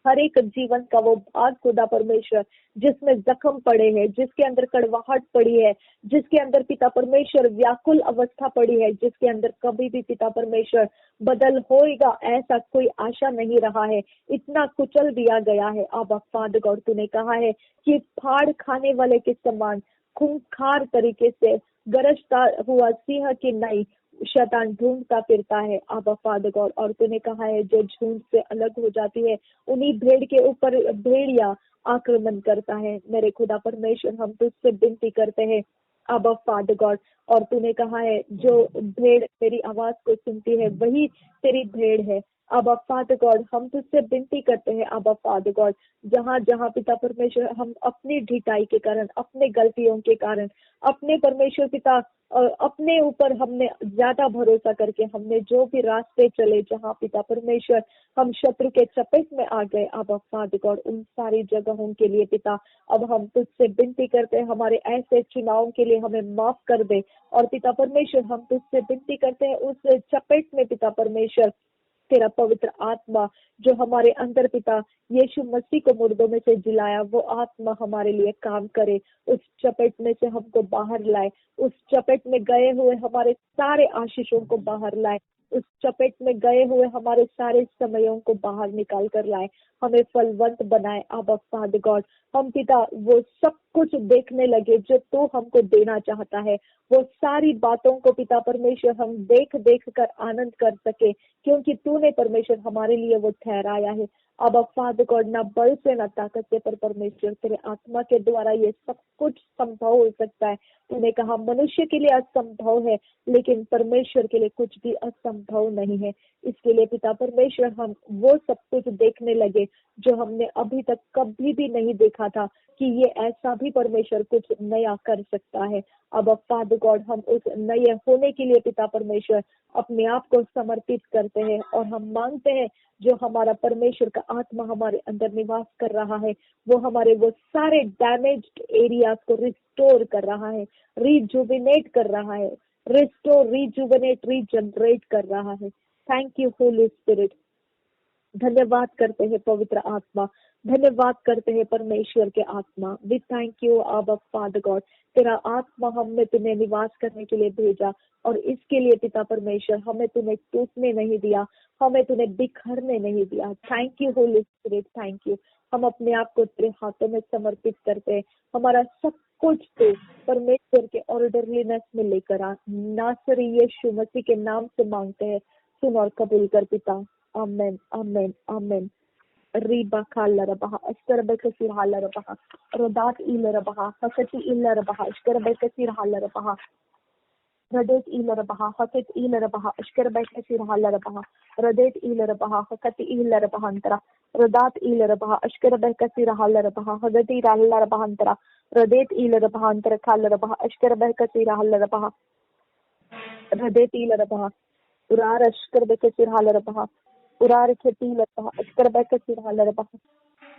हर एक जीवन का वो भाग खुदा परमेश्वर जिसमें जख्म पड़े हैं, जिसके अंदर कड़वाहट पड़ी है, जिसके अंदर पिता परमेश्वर व्याकुल अवस्था पड़ी है, जिसके अंदर कभी भी पिता परमेश्वर बदल होएगा ऐसा कोई आशा नहीं रहा है, इतना कुचल दिया गया है। अब फादर गॉड, तूने कहा है कि फाड़ खाने वाले के समान खूंखार तरीके से गरजता हुआ सिंह की नई शैतान ढूंढता फिरता है। अब फादर गॉड, और तूने कहा है जो झुंड से अलग हो जाती है उन्हीं भेड़ के ऊपर भेड़िया आक्रमण करता है। मेरे खुदा परमेश्वर, हम तुझसे विनती करते हैं अब फादर गॉड, और तूने कहा है जो भेड़ तेरी आवाज को सुनती है वही तेरी भेड़ है। अब फादर गॉड, हम तुझसे विनती करते हैं अब फादर गॉड, जहाँ जहाँ पिता परमेश्वर हम अपनी ढिठाई के कारण, अपने गलतियों के कारण, अपने परमेश्वर पिता अपने ऊपर हमने ज्यादा भरोसा करके हमने जो भी रास्ते चले, जहाँ पिता परमेश्वर हम शत्रु के चपेट में आ गए, अब फादर गॉड उन सारी जगहों के लिए पिता अब हम तुझसे विनती करते हैं, हमारे ऐसे चुनाव के लिए हमें माफ कर दे। और पिता परमेश्वर, हम तुझसे विनती करते हैं उस चपेट में पिता परमेश्वर तेरा पवित्र आत्मा जो हमारे अंदर पिता यीशु मसीह को मुर्दों में से जिलाया, वो आत्मा हमारे लिए काम करे, उस चपेट में से हमको बाहर लाए, उस चपेट में गए हुए हमारे सारे आशीषों को बाहर लाए, उस चपेट में गए हुए हमारे सारे समयों को बाहर निकाल कर लाए, हमें फलवंत बनाए। अब फादर गॉड, हम पिता वो सब कुछ देखने लगे जो तू हमको देना चाहता है, वो सारी बातों को पिता परमेश्वर हम देख देख कर आनंद कर सके, क्योंकि तूने परमेश्वर हमारे लिए वो ठहराया है। अब फादर गॉड, ना बल से ना ताकत से, पर परमेश्वर तेरे आत्मा के द्वारा ये सब कुछ संभव हो सकता है। तूने कहा मनुष्य के लिए असंभव है, लेकिन परमेश्वर के लिए कुछ भी असंभव नहीं है। इसके लिए पिता परमेश्वर हम वो सब कुछ देखने लगे जो हमने अभी तक कभी भी नहीं देखा था, कि ये ऐसा भी परमेश्वर कुछ नया कर सकता है। अब फादर गॉड, हम उस नए होने के लिए पिता परमेश्वर अपने आप को समर्पित करते हैं, और हम मांगते हैं जो हमारा परमेश्वर का आत्मा हमारे अंदर निवास कर रहा है, वो हमारे वो सारे डैमेज्ड एरियाज को रिस्टोर कर रहा है, रिजुविनेट कर रहा है, रिस्टोर, रिजुविनेट, रीजनरेट कर रहा है। Thank you Holi spirit. धन्यवाद करते हैं पवित्र आत्मा, धन्यवाद करते हैं परमेश्वर के आत्मा। वी थैंक यू अब फादर गॉड, तेरा आत्मा हमने तुम्हें निवास करने के लिए भेजा, और इसके लिए पिता परमेश्वर हमें तुम्हें टूटने नहीं दिया, हमें तुम्हें बिखरने नहीं दिया। Thank you Holi spirit, thank you. हम अपने आप को तेरे हाथों में समर्पित करते हैं, हमारा सब कुछ तो परमेश्वर के ऑर्डरलीनेस में लेकर आ, नासरी यीशु मसीह के नाम से मांगते हैं, सुन और कबूल कर पिता। आमेन, आमेन, आमेन। Riba Kalarabaha, Askarabekasir Halarabaha, Rodat Ilarabaha, Hakati Ilarabaha, Askarabekasir Halarabaha, Radet Ilarabaha, Hakat Ilarabaha, Askarabekasir Halarabaha, Radet Ilarabaha, Hakati Ilarabahantara, Rodat Ilarabaha, Askarabekasir Halarabaha, Hagati Ralarabahantara, Radet Ilarabahantara Kalarabaha, Askarabekasir Halarabaha, Radet Ilarabaha, Urar Askarabekasir Halarabaha, Urar Khatil Askarabekasir Halarabaha,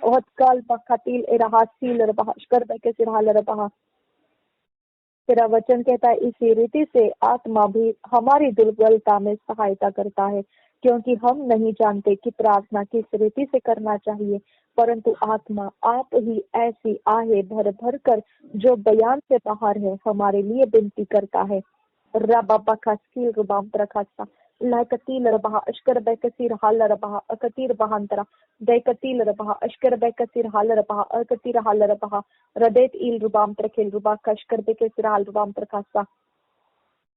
Otkal Bakatil Erahasil Rabaha, Askarabekasir Halarabaha। तेरा वचन कहता है इसी रीति से आत्मा भी हमारी दुर्बलता में सहायता करता है, क्योंकि हम नहीं जानते कि प्रार्थना किस रीति से करना चाहिए, परंतु आत्मा आप ही ऐसी आहे भर भर कर जो बयान से बाहर है हमारे लिए विनती करता है। रबाबा खास्किल रुबाम प्रखासा लाकतील रबाहा अश्कर बैकसीर हाल रबाहा अकतीर बहांतरा दैकतील रबाहा अश्कर बैकसीर हाल रबाहा अकतीर हाल रबाहा रदेत इल रुबाम प्रखेल रुबा कश्कर बैकसीर हाल रुबाम प्रखासा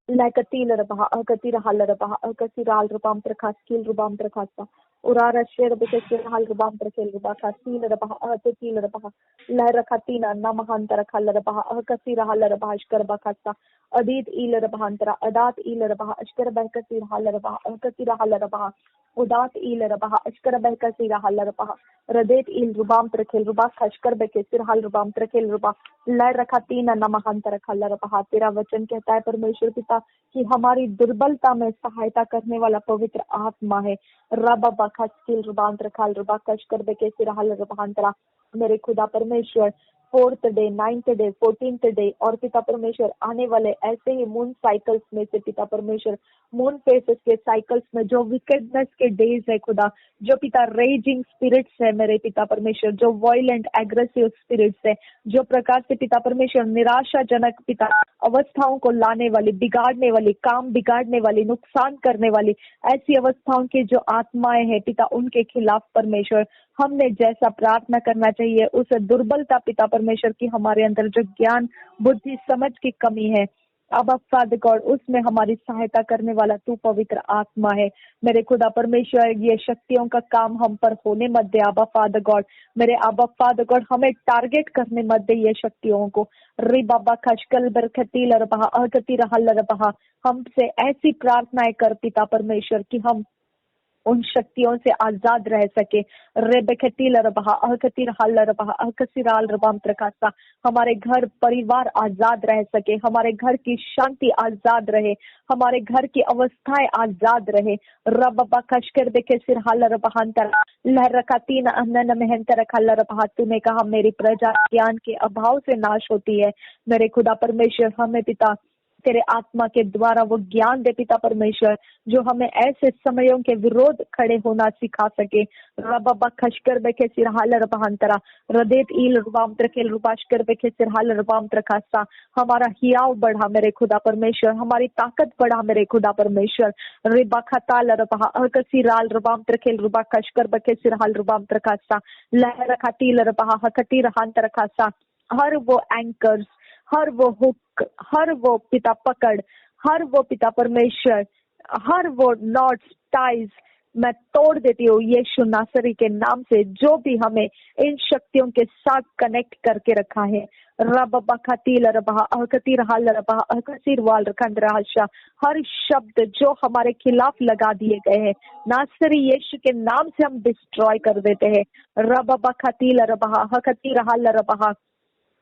लाकतील रबाहा अकतीर हाल रबाहा अकतीर हाल रुबाम प्रखास्किल रुबाम प्रखासा उरार शेर बैकसीर हाल रुबाम प्रखेल रुबा खास्किल रबाहा अकतील रबाहा ला रखातीना नमहांतर खाल रबाहा अकतीर हाल रबाहा अश्कर बखासा अदीत इल रबाहांतरा अदात इल रबाहा अश्कर बैकसीर हाल रबाहा अकतीर हाल रबाहा उदात ईल रबहा अशकर बहका सिरा हल रबहा रदेत ईल रुबाम त्रखेल रुबा खशकर बहके सिर हल रुबाम त्रखेल रुबा लय रखा तीन नमहांत रखा रबहा। तेरा वचन कहता है परमेश्वर पिता कि हमारी दुर्बलता में सहायता करने वाला पवित्र आत्मा है। रबा बखा स्किल रुबाम त्रखाल रुबा खशकर बहके सिर हल रबहांतरा। मेरे खुदा परमेश्वर 4th day 9th day 14th day और पिता परमेश्वर आने वाले ऐसे ही मून साइकिल्स में से पिता परमेश्वर मून फेसेस के साइकिल्स में जो विकेडनेस के डेज है खुदा, जो पिता रेजिंग स्पिरिट्स है मेरे पिता परमेश्वर, जो वायलेंट एग्रेसिव स्पिरिट्स है, जो प्रकार से पिता परमेश्वर निराशाजनक पिता अवस्थाओं को लाने वाली, बिगाड़ने वाली, काम बिगाड़ने वाली, नुकसान करने वाली ऐसी अवस्थाओं की जो आत्माएं हैं पिता, उनके खिलाफ परमेश्वर हमने जैसा प्रार्थना करना चाहिए उस दुर्बलता पिता परमेश्वर की हमारे अंदर जो ज्ञान बुद्धि समझ की कमी है अब फादर गॉड उसमें हमारी सहायता करने वाला तू पवित्र आत्मा है मेरे खुदा परमेश्वर। ये शक्तियों का काम हम पर होने मत दे आबा फादर गॉड, मेरे आबा फादर गॉड हमें टारगेट करने मत दे ये शक्तियों को। री बाबा खशकल बरखती लरबहा अहकती रहा लरबहा, हमसे ऐसी प्रार्थनाएं कर पिता परमेश्वर कि हम उन शक्तियों से आजाद रह सके। हमारे घर परिवार आजाद रह सके, हमारे घर की शांति आजाद रहे, हमारे घर की अवस्थाएं आजाद रहे। रबा खशकर देखे सिर लहरकातीन अन्न मेहनत रखा। तूने कहा मेरी प्रजा ज्ञान के अभाव से नाश होती है। मेरे खुदा परमेश्वर हमें पिता तेरे आत्मा के द्वारा वो ज्ञान दे पिता परमेश्वर जो हमें ऐसे समयों के विरोध खड़े होना सिखा सके। रबा खशकर बेखे सिरहाल रबहांतरा रदेत ईल रुबाम त्रकेल रुबाशकर बेखे सिरहाल रुबाम त्रकासा। हमारा हियाव बढ़ा मेरे खुदा परमेश्वर, हमारी ताकत बढ़ा मेरे खुदा परमेश्वर। रिबा खताल रबहा अकसी राल रुबाम त्रकेल रुबा खशकर बेखे सिरहाल रुबाम त्रकासा लहर खातील रबहा हकती रहांत रखासा। हर वो एंकर्स, हर वो हुक, हर वो पिता पकड़, हर वो पिता परमेश्वर, हर वो नॉट्स टाइज मैं तोड़ देती हूँ यीशु नासरी के नाम से, जो भी हमें इन शक्तियों के साथ कनेक्ट करके रखा है। रबा खतील रबा अहकती रहा लरबा अहकसीर वाल रखंद राशा, हर शब्द जो हमारे खिलाफ लगा दिए गए हैं नासरी यीशु के नाम से हम डिस्ट्रॉय कर देते हैं। रबा खतील रबा अहकती रहा लरबा,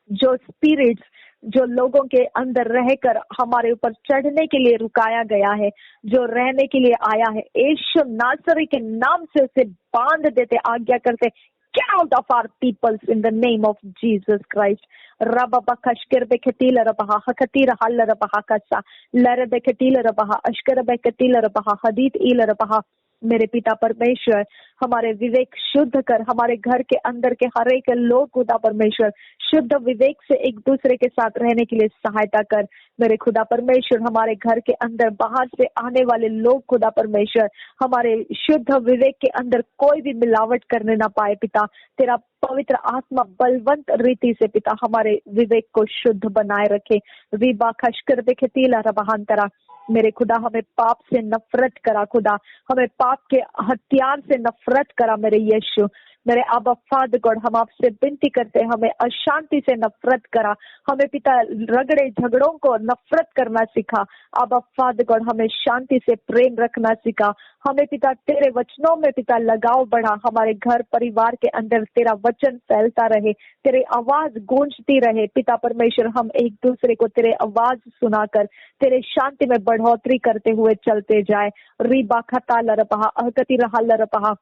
जो स्पिरिट्स जो लोगों के अंदर रहकर हमारे ऊपर चढ़ने के लिए रुकाया गया है, जो रहने के लिए आया है, यीशु नासरी के नाम से उसे बांध देते, आज्ञा करते, get out of our peoples in the name of Jesus Christ। रबा खशकर बेखतील रबहा हकती रहल रबहा कसा लर बेखतील रबहा अशकर बेखतील रबहा हदीत ईल रबहा। मेरे पिता परमेश्वर हमारे विवेक शुद्ध कर, हमारे घर के अंदर के हर एक लोग खुदा परमेश्वर शुद्ध विवेक से एक दूसरे के साथ रहने के लिए सहायता कर। मेरे खुदा परमेश्वर हमारे घर के अंदर बाहर से आने वाले लोग खुदा परमेश्वर हमारे शुद्ध विवेक के अंदर कोई भी मिलावट करने ना पाए पिता। तेरा पवित्र आत्मा बलवंत रीति से पिता हमारे विवेक को शुद्ध बनाए रखे। रीबा खशकर बेखतीला रबहांतरा, मेरे खुदा हमें पाप से नफरत करा, खुदा हमें पाप के हथियार से नफरत करा मेरे यीशु। मेरे आबा फादर गॉड हम आपसे विनती करते हैं, हमें अशांति से नफरत करा, हमें पिता रगड़े झगड़ों को नफरत करना सिखा। आबा फादर गॉड हमें शांति से प्रेम रखना सिखा, हमें पिता तेरे वचनों में पिता लगाव बढ़ा, हमारे घर परिवार के अंदर तेरा वचन फैलता रहे, तेरी आवाज गूंजती रहे पिता परमेश्वर। हम एक दूसरे को तेरे आवाज सुनाकर तेरे शांति में बढ़ोतरी करते हुए चलते जाए। रीबा खता लरपहा अहकती रहा लरपहा,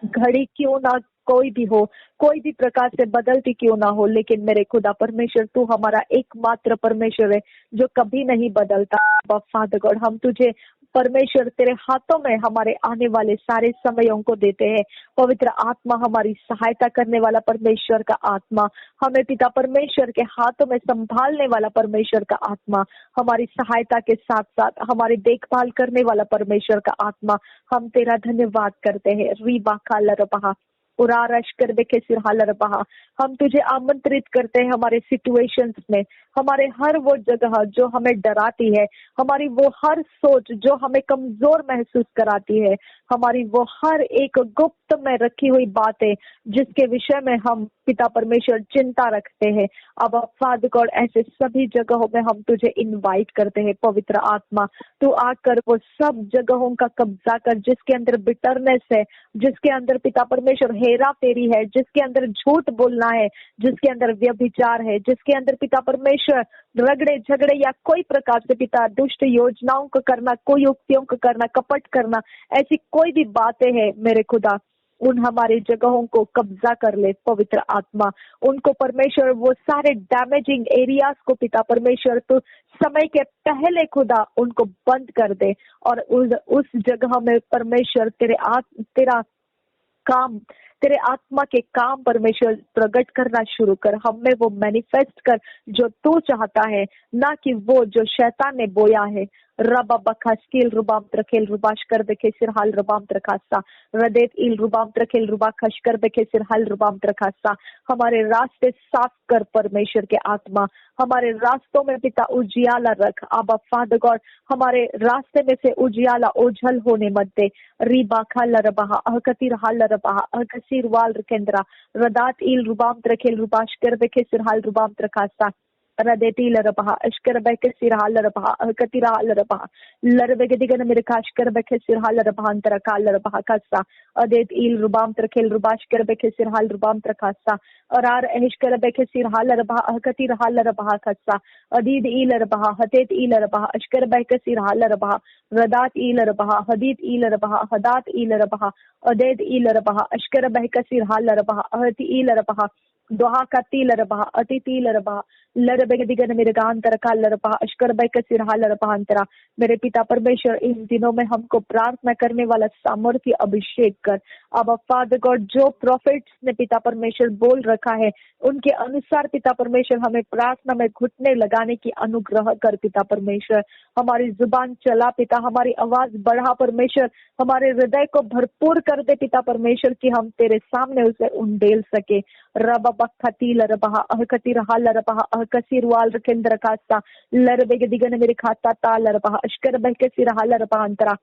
घड़ी क्यों ना कोई भी हो, कोई भी प्रकार से बदलती क्यों ना हो, लेकिन मेरे खुदा परमेश्वर तू हमारा एकमात्र परमेश्वर है जो कभी नहीं बदलता। फादर गॉड हम तुझे परमेश्वर तेरे हाथों में हमारे आने वाले सारे समयों को देते हैं। पवित्र आत्मा हमारी सहायता करने वाला परमेश्वर का आत्मा, हमें पिता परमेश्वर के हाथों में संभालने वाला परमेश्वर का आत्मा, हमारी सहायता के साथ साथ हमारी देखभाल करने वाला परमेश्वर का आत्मा, हम तेरा धन्यवाद करते हैं। रीबा खाल रबहा उरारश कर देखे सिरहाल रबहा, हम तुझे आमंत्रित करते हैं हमारे सिचुएशंस में, हमारे हर वो जगह जो हमें डराती है, हमारी वो हर सोच जो हमें कमजोर महसूस कराती है, हमारी वो हर एक गुप्त गुप्त में रखी हुई बातें जिसके विषय में हम पिता परमेश्वर चिंता रखते हैं, अब फादर गॉड ऐसे सभी जगहों में हम तुझे इनवाइट करते हैं। पवित्र आत्मा तू आकर वो सब जगहों का कब्जा कर जिसके अंदर बिटरनेस है, जिसके अंदर पिता परमेश्वर हेरा फेरी है, जिसके अंदर झूठ बोलना है, जिसके अंदर व्यभिचार है, जिसके अंदर पिता परमेश्वर रगड़े झगड़े या कोई प्रकार से पिता दुष्ट योजनाओं को करना, कोई युक्तियों को करना, कपट करना, ऐसी कोई भी बातें हैं मेरे खुदा, उन हमारी जगहों को कब्जा कर ले पवित्र आत्मा। उनको परमेश्वर वो सारे डैमेजिंग एरियाज को पिता परमेश्वर तो समय के पहले खुदा उनको बंद कर दे और उस जगह में परमेश्वर तेरा काम, तेरे आत्मा के काम परमेश्वर प्रकट करना शुरू कर, हम में वो मैनिफेस्ट कर जो तू चाहता है, ना कि वो जो शैतान ने बोया है। रबा बखास्किल रुबाम त्रखेल रुबाश कर बेखे सिरहाल रुबाम त्रखासा रदेत इल रुबाम त्रखेल रुबा खश कर बेखे सिरहाल रुबाम त्रखासा। हमारे रास्ते साफ कर परमेश्वर के आत्मा, हमारे रास्तों में पिता उजियाला रख। आबा फादर गॉड हमारे रास्ते में से उजियाला ओझल होने मत दे। रीबा खाला रबहा अहकतिर हाल रबहा अहकसिर वाल केंद्रा रदात इल रुबाम त्रखेल रुबाश कर बेखे सिरहाल रुबाम त्रखासा रदेती लरबहा अश्कर बैके सिरहा लरबहा अहकतिरा लरबहा लरबेगदिगन मिरकाशकर बैके सिरहा लरबहा अंतरा काल लरबहा कसा अदेत इल रुबाम त्रखेल रुबाशकर बैके सिरहा रुबाम त्रखासा अरार अहशकर बैके सिरहा लरबहा अहकतिरा लरबहा कसा अदीद इल लरबहा हतेत इल लरबहा अश्कर बैके सिरहा लरबहा रदात इल लरबहा हदीद इल लरबहा हदात इल लरबहा अदेद इल लरबहा अश्कर बैके सिरहा लरबहा अहति इल लरबहा दोहा का तील रबा अति तील रबा लरबे दिगन मेरे गांतर का लरबा अश्कर बैक सिरहा लरबांतरा। मेरे पिता परमेश्वर इन दिनों में हमको प्रार्थना करने वाला सामर्थ्य अभिषेक कर। अब फादर गॉड जो प्रॉफिट्स ने पिता परमेश्वर बोल रखा है उनके अनुसार पिता परमेश्वर हमें प्रार्थना में घुटने लगाने की अनुग्रह कर पिता परमेश्वर। हमारी जुबान चला पिता, हमारी आवाज बढ़ा परमेश्वर, हमारे हृदय को भरपूर कर दे पिता परमेश्वर कि हम तेरे सामने उसे उंडेल सके। रबा बखती लरबहा अहकती रहा लरबहा अहकसी रुआल केंद्र कास्ता लरबेग दिगन मेरे खाता ता लरबहा अश्कर बहकसी रहा लरबहा अंतरा।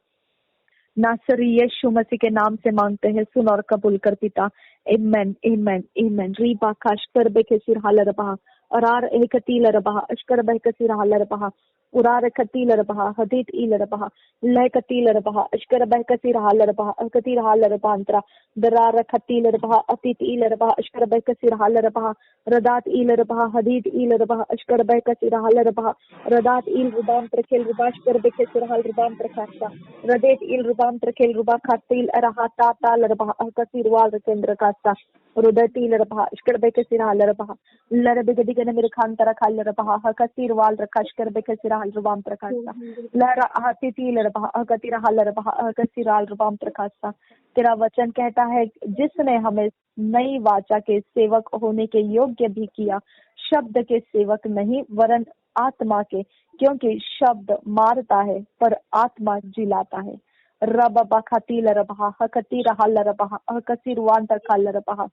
नासरी यीशु मसीह के नाम से मांगते हैं, सुन और कबूल कर पिता। आमेन आमेन आमेन। रीबा खाशकर बेकसी रहा लरबहा अरार एकती लरबहा अश्कर बहकसी रहा लरबहा उरार खती लरबहा हदीत ई लरबहा लहकती लरबहा अश्कर बहकसी रहा लरबहा अहकती रहा लरबहा अंतरा दरार खती लरबहा अतीत ई लरबहा अश्कर बहकसी रहा लरबहा रदात ई लरबहा हदीत ई लरबहा अश्कर बहकसी रहा लरबहा रदात इल रुबाम त्रखेल रुबाश कर बेकसी रहा रुबाम त्रखासा रदेत इल रुबाम त्रखेल रुबा खातिल रहा ता लरबहा अहकसी रुवाल केंद्र कासा रुदती लरबहा अश्कर बेकसी रहा लरबहा लरबेगदिगन मेरे खानतरा खाल लरबहा अहकसी रुवाल रखाशकर बेकसी रहा रुबाम त्रखासा लहरा आतिती लरबहा अहकती रहा लरबहा अहकसी राल रुबाम त्रखासा। तेरा वचन कहता है जिसने हमें नई वाचा के सेवक होने के योग्य भी किया, शब्द के सेवक नहीं वरन आत्मा के, क्योंकि शब्द मारता है पर आत्मा जिलाता है। रब बखती लरबहा हकती रहा लरबहा अहकसी रुआन तक लरबहा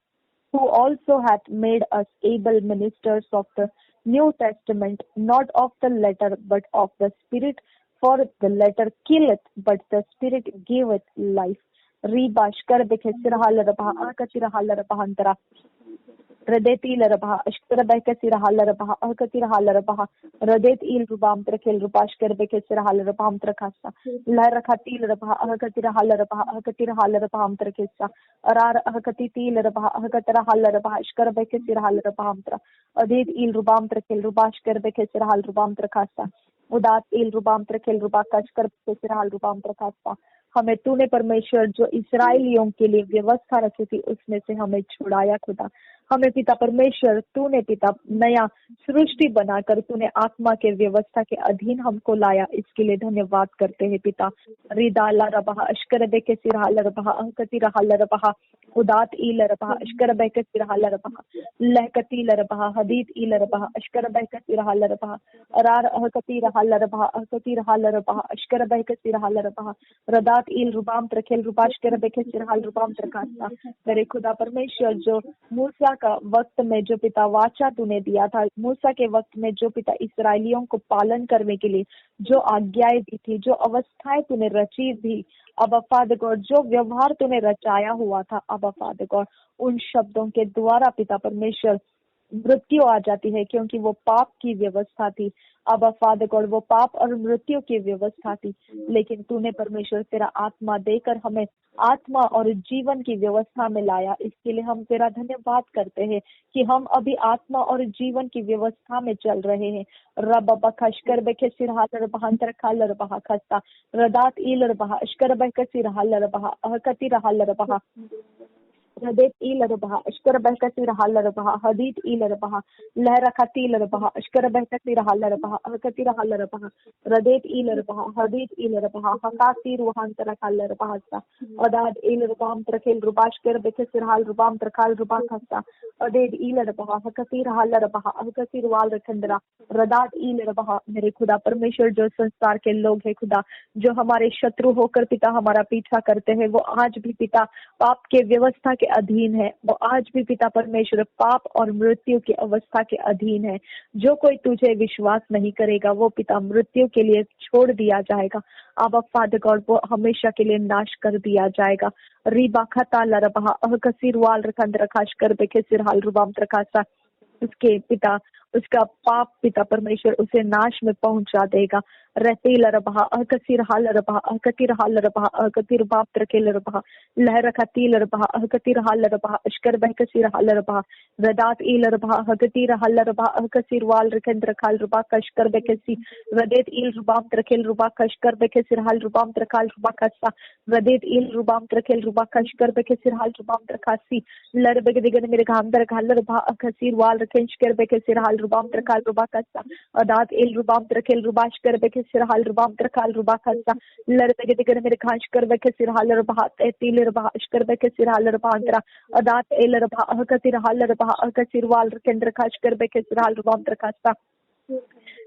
who also hath made us able ministers of the New Testament, not of the letter but of the Spirit, for the letter killeth but the Spirit giveth life. Reba shkar bekhesir hal rabha akasir hal rabha antara रदेती लरबहा अश्कर बहकसी रहा लरबहा अहकती रहा लरबहा रदेत इल रुबाम त्रखेल रुबाश कर बेकसी रहा लरबाम त्रखासा लहर रखाती लरबहा अहकती रहा लरबहा अहकती रहा लरबाम त्रखेसा अरार अहकती ती लरबहा अहकत रहा लरबहा अश्कर बेकसी रहा लरबाम त्र अदेत इल रुबाम त्रखेल रुबाश कर बेकसी रहा रुबाम त्रखासा उदात इल रुबाम त्रखेल रुबा कच कर बेकसी रहा रुबाम त्रखासा। हमें तूने परमेश्वर जो इस्राएलियों के लिए व्यवस्था रखी थी उसमें से हमें छुड़ाया खुदा। हमें पिता परमेश्वर तूने पिता नया सृष्टि बनाकर तूने आत्मा के व्यवस्था के अधीन हमको लाया, इसके लिए धन्यवाद करते हैं पिता। रिदा लरबहा अश्कर बेके सिरहा लरबहा अहकती रहा लरबहा उदात ई लरबहा अश्कर बेके सिरहा लरबहा लहकती लरबहा हदीद ई लरबहा अश्कर बेके सिरहा लरबहा अरार अहकती रहा लरबहा अहकती रहा लरबहा अश्कर बेके सिरहा लरबहा रदात इल रुबाम त्रखेल रुबाश कर बेके सिरहा रुबाम त्रखासा। मेरे खुदा परमेश्वर जो मूसा का वक्त में जो पिता वाचा तूने दिया था, मूसा के वक्त में जो पिता इसराइलियों को पालन करने के लिए जो आज्ञाएं दी थी, जो अवस्थाएं तूने रची थी, अब फादर गॉड जो व्यवहार तूने रचाया हुआ था, अब फादर गॉड उन शब्दों के द्वारा पिता परमेश्वर मृत्यु आ जाती है, क्योंकि वो पाप की व्यवस्था थी। अब फादर गॉड वो पाप और मृत्यु की व्यवस्था थी, लेकिन तूने परमेश्वर तेरा आत्मा देकर हमें आत्मा और जीवन की व्यवस्था में लाया। इसके लिए हम तेरा धन्यवाद करते हैं कि हम अभी आत्मा और जीवन की व्यवस्था में चल रहे हैं। रब खशकर बेखे सिरहालर बहांतर खालर बहा खस्ता रदात ईलर बहा अशकर बहकर सिरहालर बहा अहकती रहालर बहा रदेत ईलर बहा अशकर बहकर सिरहालर बहा हदीत ईलर बहा लहरा खती ईलर बहा अशकर बहकर सिरहालर बहा अहकती रहालर बहा रदेत ईलर बहा हदीत ईलर बहा हकाती रुहांतर खालर बहा अदाद ईलर बाम तरखेल रुबाशकर बेखे सिरहाल रुबाम तरखाल रुबा खस्ता अदेद ईलर बहा हकती रहालर बहा अहकती रुवाल रखंदरा रदात ईलर बहा। मेरे खुदा परमेश्वर जो संसार के लोग हैं खुदा, जो हमारे शत्रु होकर पिता हमारा पीछा करते हैं, वो आज भी पिता पाप के व्यवस्था के अधीन है, वो आज भी पिता परमेश्वर पाप और मृत्यु की अवस्था के अधीन है। जो कोई तुझे विश्वास नहीं करेगा वो पिता मृत्यु के लिए छोड़ दिया जाएगा। अब फादर गॉड वो हमेशा के लिए नाश कर दिया जाएगा। रीबा खता लरबहा अहकसीर वाल रखंद रखाश कर बेखे सिरहाल रुबाम त्रकासा उसके पिता उसका पाप पिता परमेश्वर उसे नाश में पहुंचा देगा। रहती लरबहा अहकसीर हाल लरबहा अहकतीर हाल लरबहा अहकतीर बाप तरके लरबहा लहर खती लरबहा अहकतीर हाल लरबहा अशकर बहकसीर हाल लरबहा रदात ई लरबहा अहकतीर हाल लरबहा अहकसीर वाल रखेंद्र रखाल रुबा कशकर बहकसी रदेत ईल रुबाम तरखेल रुबा कशकर बहकसीर हाल रुबाम तरखाल रुबा खस्सा रदेत ईल रुबाम तरखेल रुबा कशकर बहकसीर हाल रुबाम तरखासी लर बगदिगन मेरे घामदर घाल लरबहा अहकसीर वाल रखेंशकर बहकसीर हाल रुबाम तरखाल रुबा खस्सा अदात ईल रुबाम तरखेल रुबाशकर बहक सिरहाल रुबाम तरखाल रुबा खस्सा लड़ते दिगर मेरे खांच कर बके सिरहाल रबहा तील रबहा अशकर बके सिरहाल रबहा अंतरा अदात एल रबहा अहक सिरहाल रबहा अहक सिरवाल केंद्र खांच कर बके सिरहाल रुबाम तरखास्ता।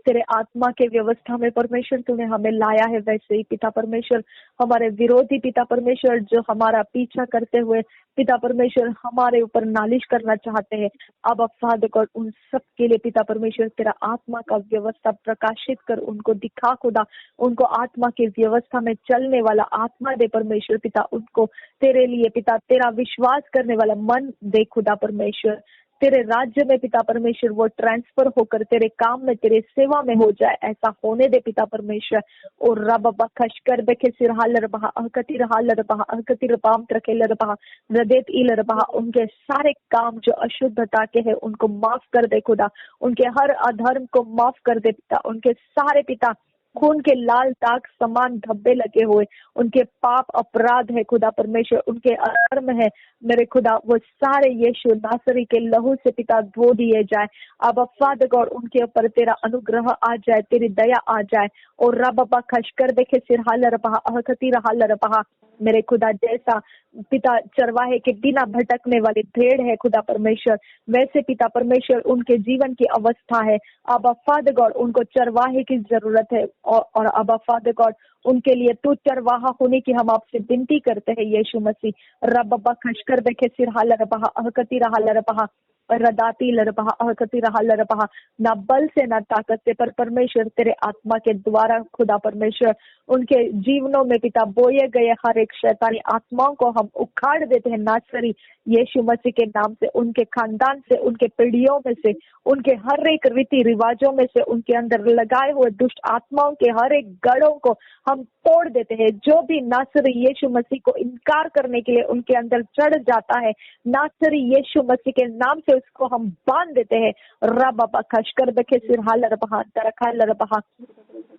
तेरे आत्मा के व्यवस्था में परमेश्वर तूने हमें लाया है, वैसे ही पिता परमेश्वर हमारे विरोधी पिता परमेश्वर जो हमारा पीछा करते हुए पिता परमेश्वर हमारे ऊपर नालिश करना चाहते हैं, अब फादर गॉड उन सब के लिए पिता परमेश्वर तेरा आत्मा का व्यवस्था प्रकाशित कर उनको दिखा खुदा, उनको आत्मा की व्यवस्था में चलने वाला आत्मा दे परमेश्वर पिता, उनको तेरे लिए पिता तेरा विश्वास करने वाला मन दे खुदा परमेश्वर। तेरे राज्य में पिता परमेश्वर वो ट्रांसफर होकर तेरे काम में तेरे सेवा में हो जाए, ऐसा होने दे पिता परमेश्वर। और रब खशकर बेखे सिरहाल रबहा अहकती रहाल रबहा अहकती रबाम तरकेल रबहा रदेत ईल रबहा उनके सारे काम जो अशुद्धता के हैं उनको माफ कर दे खुदा, उनके हर अधर्म को माफ कर दे पिता, उनके सारे पिता खून के लाल दाग समान धब्बे लगे हुए उनके पाप अपराध है खुदा परमेश्वर, उनके अधर्म है मेरे खुदा, वो सारे यीशु नासरी के लहू से पिता धो दिए जाए। अब फादर गॉड उनके ऊपर तेरा अनुग्रह आ जाए, तेरी दया आ जाए। और रब खशकर देखे सिरहाल रबहा अहकती रहाल रबहा मेरे खुदा, जैसा पिता चरवाहे के बिना भटकने वाली भेड़ है खुदा परमेश्वर, वैसे पिता परमेश्वर उनके जीवन की अवस्था है। अब फादर गॉड उनको चरवाहे की जरूरत है और अब फादर गॉड उनके लिए तू चरवाहा होने की हम आपसे विनती करते हैं यीशु मसीह। रब खशकर देखे सिरहाल रबहा अहकती रहाल रबहा रदाती लरबहा अहकती रहाल रबहा, ना बल से ना ताकत से पर परमेश्वर तेरे आत्मा के द्वारा खुदा परमेश्वर उनके जीवनों में पिता बोए गए हर एक शैतानी आत्माओं को हम उखाड़ देते हैं नासरी यीशु मसीह के नाम से, उनके खानदान से, उनके पीढ़ियों में से, उनके हर एक रीति रिवाजों में से, उनके अंदर लगाए हुए दुष्ट आत्माओं के हर एक गढ़ों को हम तोड़ देते हैं। जो भी नासरी यीशु मसीह को इनकार करने के लिए उनके अंदर चढ़ जाता है, नासरी यीशु मसीह के नाम से उसको हम बांध देते हैं। रब खशकर बखे सिरहाल रबहा तरखाल रबहा,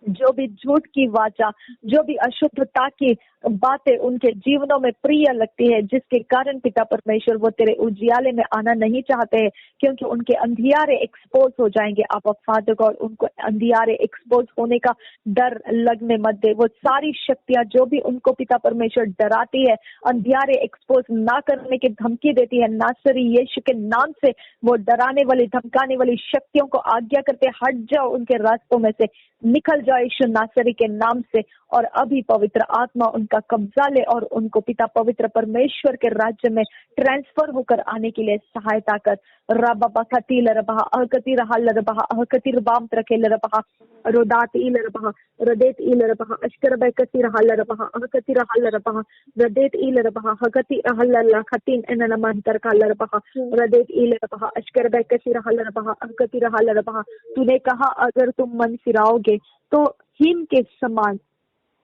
जो भी झूठ की वाचा, जो भी अशुद्धता की बातें उनके जीवनों में प्रिय लगती है, जिसके कारण पिता परमेश्वर वो तेरे उजियाले में आना नहीं चाहते हैं, क्योंकि उनके अंधियारे एक्सपोज हो जाएंगे। आप फादर गॉड उनको अंधियारे एक्सपोज होने का डर लगने मत दे। वो सारी शक्तियां जो भी उनको पिता परमेश्वर डराती है, अंधियारे एक्सपोज ना करने की धमकी देती है, नासरी यीशु के नाम से वो डराने वाली धमकाने वाली शक्तियों को आज्ञा करते हट जाओ, उनके रास्तों में से निकल जाओ यीशु नासरी के नाम से। और अभी पवित्र आत्मा उन उनका कब्जा ले और उनको पिता पवित्र परमेश्वर के राज्य में ट्रांसफर होकर आने के लिए सहायता कर। रबा खती लरबा अहकती रहा लरबा अहकती रबाम त्रके लरबा रोदात ई लरबा रदेत ई लरबा अशकर बैकती रहा लरबा अहकती रहा लरबा रदेत ई लरबा हकती अहल्ला खतीन एनना मंतर का लरबा रदेत ई लरबा अशकर बैकती रहा लरबा अहकती रहा लरबा। तूने कहा अगर तुम मन फिराओगे तो हिम के समान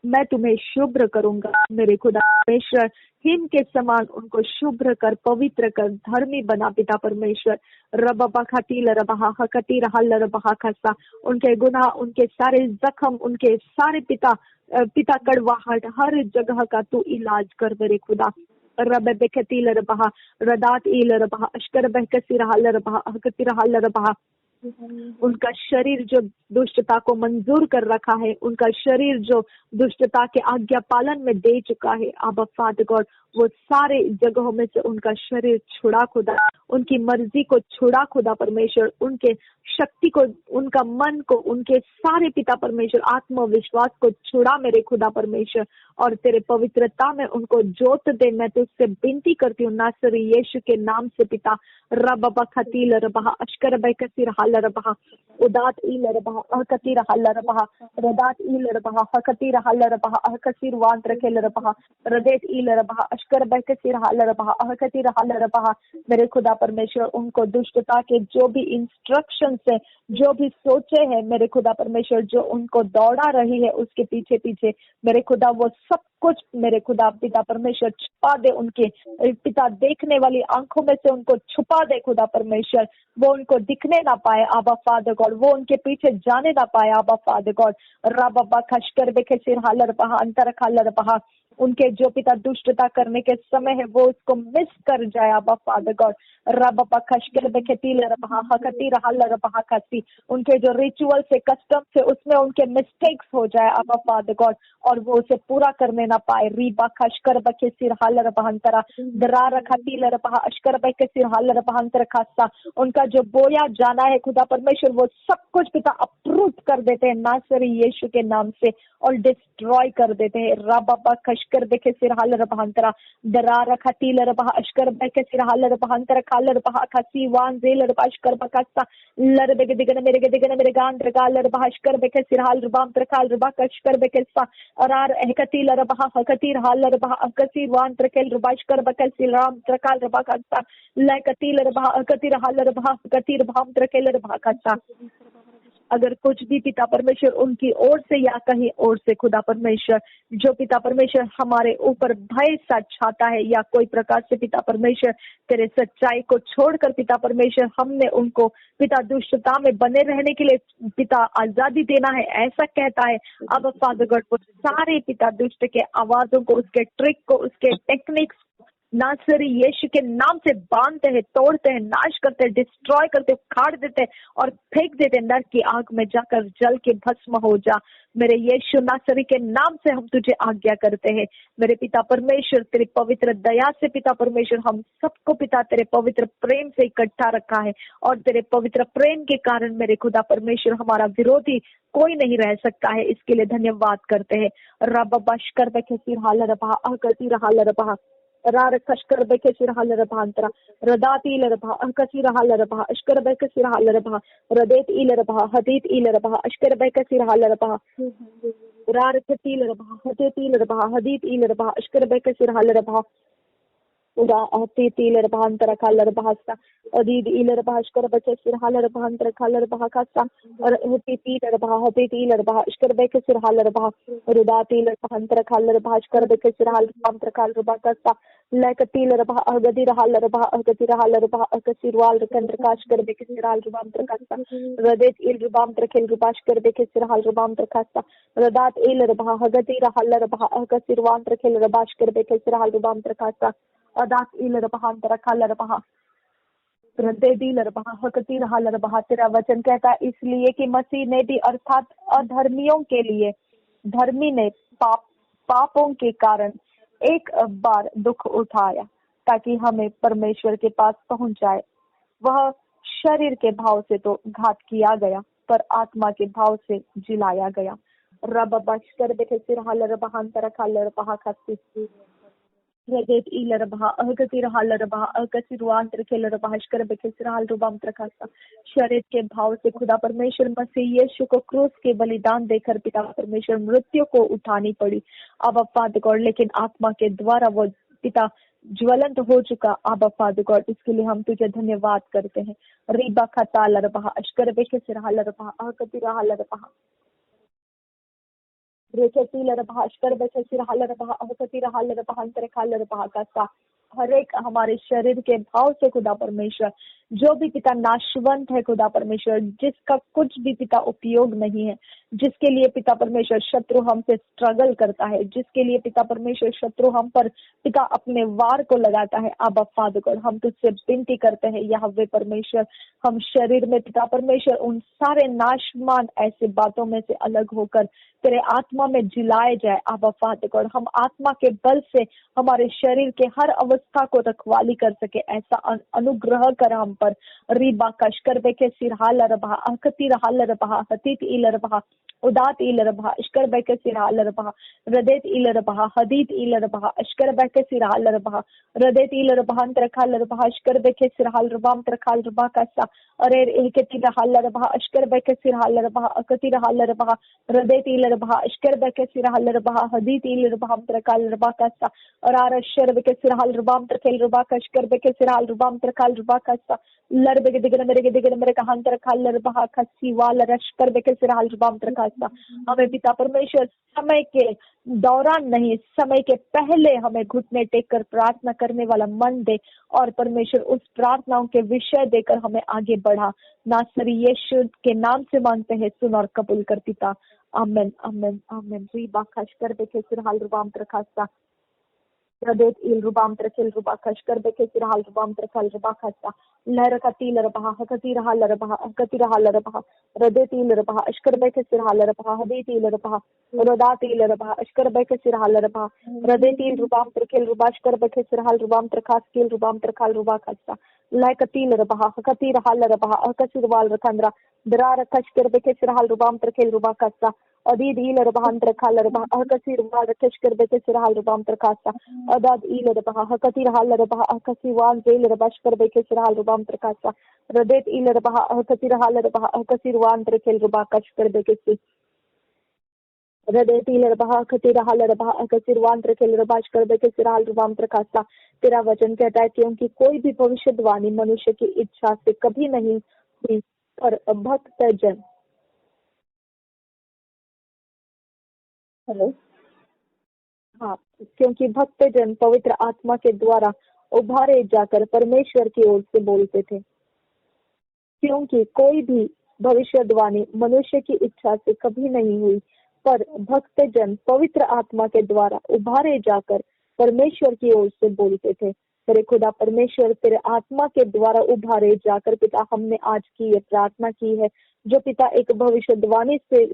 मैं तुम्हें शुभ्र करूंगा। मेरे खुदा परमेश्वर हिम के समान उनको शुभ्र कर, पवित्र कर, धर्मी बना पिता परमेश्वर। रबा खाती लरबा हकती रहा लरबा खसा उनके गुनाह, उनके सारे जख्म, उनके सारे पिता कड़वाहट, हर जगह का तू इलाज कर मेरे खुदा। रब बेखती लरबा रदात ई लरबा अशकर बहकसी रहा लरबा हकती रहा लरबा। उनका शरीर जो दुष्टता को मंजूर कर रखा है, उनका शरीर जो दुष्टता के आज्ञा पालन में दे चुका है, आबा फादर गॉड वो सारे जगहों में से उनका शरीर छुड़ा खुदा, उनकी मर्जी को छुड़ा खुदा परमेश्वर, उनके शक्ति को, उनका मन को, उनके सारे पिता परमेश्वर आत्मविश्वास को छुड़ा मेरे खुदा परमेश्वर, और तेरे पवित्रता में उनको जोत दे। मैं तुझसे विनती करती हूँ नासरी यीशु के नाम से पिता। रबा खतील रबा अशकर बैकसी रहा लरबा उदात ई लरबा अहकती रहा लरबा रदात ई लरबा हकती रहा लरबा अहकसीर वांत रखे लरबा रदेत ई लरबा अशकर बैकसी रहा लरबा अहकती रहा लरबा। मेरे खुदा परमेश्वर उनको दुष्टता के जो भी इंस्ट्रक्शन है, जो भी सोचे हैं मेरे खुदा परमेश्वर, जो उनको दौड़ा रही है उसके पीछे पीछे, मेरे खुदा वो सब कुछ मेरे खुदा पिता परमेश्वर छुपा दे, उनके पिता देखने वाली आंखों में से उनको छुपा दे खुदा परमेश्वर, वो उनको दिखने ना पाए आबा फादर गॉड, वो उनके पीछे जाने ना पाए आबा फादर गॉड। रबा खशकर बेखे सिर हालर बहा अंतर खालर बहा, उनके जो पिता दुष्टता करने के समय है वो उसको मिस कर जाए आबा फादर गॉड। रबा खशकर बेखे तीलर बहा हकती रहलर बहा खसी, उनके जो रिचुअल से कस्टम से उसमें उनके मिस्टेक्स हो जाए आबा फादर गॉड, और वो उसे पूरा करने ना पाए। रीबा खशकर बखे सिर हालर बहंतरा दरा रखा तीलर बहा अशकर बखे सिर हालर बहंतर खासा, उनका जो बोया जाना है खुदा परमेश्वर वो सब कुछ पिता अप्रूव कर देते हैं नासरी यीशु के नाम से और डिस्ट्रॉय कर देते हैं। रबा खशकर बेखे सिर हालर बहंतरा दरा रखा तीलर बहा अशकर बखे सिर हालर बहंतर खालर बहा खसी वान जेलर अशकर बकसा लर बेगे दिगन मेरे गांद्र गालर बहा अशकर बेखे सिर हालर बाम खाल रबा कशकर बेखे सा अरार हकती लर बहा हकती हालर बहा अकसी वान त्रकेल रबाशकर बकल सिराम त्रकाल रबा कसा लकती लर बहा अकती हालर बहा हकती रबाम त्रकेल रबा कसा। अगर कुछ भी पिता परमेश्वर उनकी ओर से या कहीं और से खुदा परमेश्वर जो पिता परमेश्वर हमारे ऊपर भय सा छाता है या कोई प्रकार से पिता परमेश्वर तेरे सच्चाई को छोड़कर पिता परमेश्वर हमने उनको पिता दुष्टता में बने रहने के लिए पिता आजादी देना है ऐसा कहता है। अब फादर गॉड वो सारे पिता दुष्ट के आवाजों को, उसके ट्रिक को, उसके टेक्निक्स नासरी यीशु के नाम से बांधते हैं, तोड़ते हैं, नाश करते हैं, डिस्ट्रॉय करते, उखाड़ देते और फेंक देते नरक की आग में जाकर जल के भस्म हो जा। मेरे यीशु नासरी के नाम से हम तुझे आज्ञा करते हैं मेरे पिता परमेश्वर, तेरी पवित्र दया से पिता परमेश्वर हम सबको पिता तेरे पवित्र प्रेम से इकट्ठा रखा है और तेरे पवित्र प्रेम के कारण मेरे खुदा परमेश्वर हमारा विरोधी कोई नहीं रह सकता है। इसके लिए धन्यवाद करते हैं। रब बशकर बेखे सिर हाल रबा अहकती रहा रबा रार खशकर बेके सिर हाल रबांतरा रदाती लरबा अहकसी रहा लरबा अशकर बेके सिर हाल रबा रदेत ई लरबा हदीत ई लरबा अशकर बेके सिर हाल रबा रार खती लरबा हदीत ई लरबा हदीत ई लरबा अशकर बेके सिर हाल रबा उरा अहती तीलर बहांतर खालर बहासा अदीद इलर भास्कर बचे सिर हालर बहांतर खालर बहासा और अहती तीलर बहा हती तीलर बहा अशकर बेके सिर हालर बहा रुदा तीलर बहांतर खालर भास्कर बेके सिर हालर बहांतर खालर बहासा लक तीलर बहा अगदी हालर बहा अगदी हालर बहा अकसिरवाल रकंद्र काशकर बेके सिर हालर बहांतर खासा रदेत इल बहांतर खेल रुबाशकर बेके सिर हालर बहांतर खासा रदात इलर बहा अगदी हालर बहा अकसिरवाल खेल रुबाशकर बेके सिर हालर बहांतर खासा अदात इलर बहांतर खालर बहा रदेदीलर बहा हकती हालर बहा। तेरा वचन कहता है इसलिए कि मसीह ने भी अर्थात अधर्मियों के लिए धर्मी ने पापों के कारण एक बार दुख उठाया ताकि हमें परमेश्वर के पास पहुंच जाए। वह शरीर के भाव से तो घात किया गया पर आत्मा के भाव से जिलाया गया। Rababashkar bekesir halar bahantara kalar bahakasi. Redet ilar bah ahkatir halar bah ahkasir wanत्र kelar bahashkar bekesir hal rubam trakasa. शरीर के भाव से खुदा परमेश्वर मसीह यीशु को क्रूस के बलिदान देकर पिता परमेश्वर मृत्यु को उठानी पड़ी। अब फादर गॉड, लेकिन आत्मा के द्वारा वो पिता ज्वलंत हो चुका। अब फादर गॉड, इसके लिए हम तुझे धन्यवाद करते हैं। रीबा खता लरबा अश्कर बेके सिरहा लरबा अहकतिरा लरबा रेचती लरबा अश्कर बेके सिरहा लरबा अहकतिरा लरबा अंतरखा लरबा का हर एक हमारे शरीर के भाव से खुदा परमेश्वर जो भी पिता नाशवंत है खुदा परमेश्वर, जिसका कुछ भी पिता उपयोग नहीं है, जिसके लिए पिता परमेश्वर शत्रु हमसे स्ट्रगल करता है, जिसके लिए पिता परमेश्वर शत्रु हम पर पिता अपने वार को लगाता है। अब फादर गॉड, हम तुझसे विनती करते हैं यहोवा परमेश्वर, हम शरीर में पिता परमेश्वर उन सारे नाशमान ऐसे बातों में से अलग होकर तेरे आत्मा में जिलाए जाए। अब फादर गॉड, हम आत्मा के बल से हमारे शरीर के हर अवस्था को रखवाली कर सके, ऐसा अनुग्रह कर हम पर। रीबा कशकर बेके सिरहाल रबा अहकती रहल रबा हतीत इल रबा उदात इल रबा अश्कर बेके सिरहाल रबा रदेत इल रबा हदीत इल रबा अश्कर बेके सिरहाल रबा रदेत इल रबा अंतरखाल रबा अश्कर बेके सिरहाल रबा अंतरखाल रबा कसा अरे एकती रहल रबा अश्कर बेके सिरहाल रबा अकती रहल रबा रदेत इल रबा अश्कर बेके सिरहाल रबा हदीत इल रबा अंतरखाल रबा कसा और आरशर बेके सिरहाल रबा अंतरखेल रबा कशकर बेके सिरहाल रबा अंतरखाल रबा कसा लर बेके दिगन मेरे का अंतरखाल रबा खसी वाल रशकर बेके सिरहाल रबा अंतरखासा। हमें पिता परमेश्वर समय के दौरान नहीं, समय के पहले हमें घुटने टेक कर प्रार्थना करने वाला मन दे और परमेश्वर उस प्रार्थनाओं के विषय देकर हमें आगे बढ़ा। नासरी यीशु के नाम से मांगते हैं, सुन और कबूल कर पिता। आमेन आमेन आमेन। रीबा खशकर बेके सिरहाल रबा अंतरखासा रदेत इल रुबाम तरकेल रुबा खशकर बेके सिरहाल रुबाम तरकल रुबा खसा लहर का तील रबा हकती रहा लरबा हकती रहा लरबा रदेत इल रबा अश्कर बेके सिरहाल रबा हदीत इल रबा रदात इल रबा अश्कर बेके सिरहाल रबा रदेत इल रुबाम तरकेल रुबा अश्कर बेके सिरहाल रुबाम तरखास किल रुबाम तरखाल रुबा खसा लय कतील रबा हकती रहा लरबा हकसिरवाल रखंद्रा दरार खशकर बेके सिरहाल रुबाम तरकेल रुबा खसा अदीद इल रबा अंतरखाल रबा हकसिरवाल रखशकर बेके सिरहाल रुबाम तरखासा अदाद इल रबा हकती रहा लरबा हकसिवान जेल रबा अश्कर बेके सिरहाल रुबाम तरखासा रदेत इल रबा हकती रहा लरबा हकसिरवान तरकेल रुबा कशकर बेके सि रदेत इल रबा हकती रहा लरबा हकसिरवान तरकेल रुबा अश्कर बेके सिरहाल रुबाम तरखासा। तेरा वचन कहता है क्योंकि कोई भी भविष्यवाणी मनुष्य की इच्छा से कभी नहीं हुई, पर भक्त जन हेलो हाँ, क्योंकि भक्त जन पवित्र आत्मा के द्वारा उभारे जाकर परमेश्वर की ओर से बोलते थे। क्योंकि कोई भी भविष्यवाणी मनुष्य की इच्छा से कभी नहीं हुई, पर भक्त जन पवित्र आत्मा के द्वारा उभारे जाकर परमेश्वर की ओर से बोलते थे। तेरे खुदा परमेश्वर तेरे आत्मा के द्वारा उभारे जाकर पिता हमने आज की ये प्रार्थना की है, जो पिता एक भविष्यवाणी से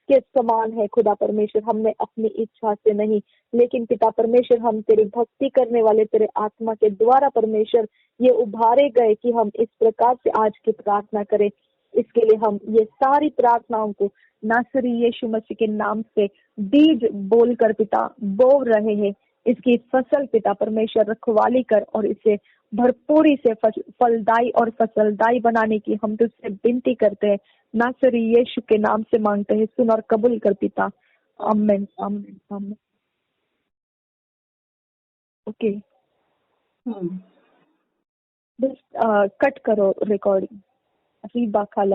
के समान है। खुदा परमेश्वर, हमने अपनी इच्छा से नहीं, लेकिन पिता परमेश्वर हम तेरी भक्ति करने वाले तेरे आत्मा के द्वारा परमेश्वर ये उभारे गए कि हम इस प्रकार से आज की प्रार्थना करें। इसके लिए हम ये सारी प्रार्थनाओं को नासरी यीशु मसीह के नाम से बीज बोलकर पिता बो रहे हैं। इसकी फसल पिता परमेश्वर रखवाली कर और इसे भरपूरी से फलदायी और फसलदायी बनाने की हम तुझसे विनती करते हैं। नासरी यीशु के नाम से मांगते हैं, सुन और कबूल कर पिता। आमीन आमीन आमीन। ओके, कट करो रिकॉर्डिंग। रीबा खाला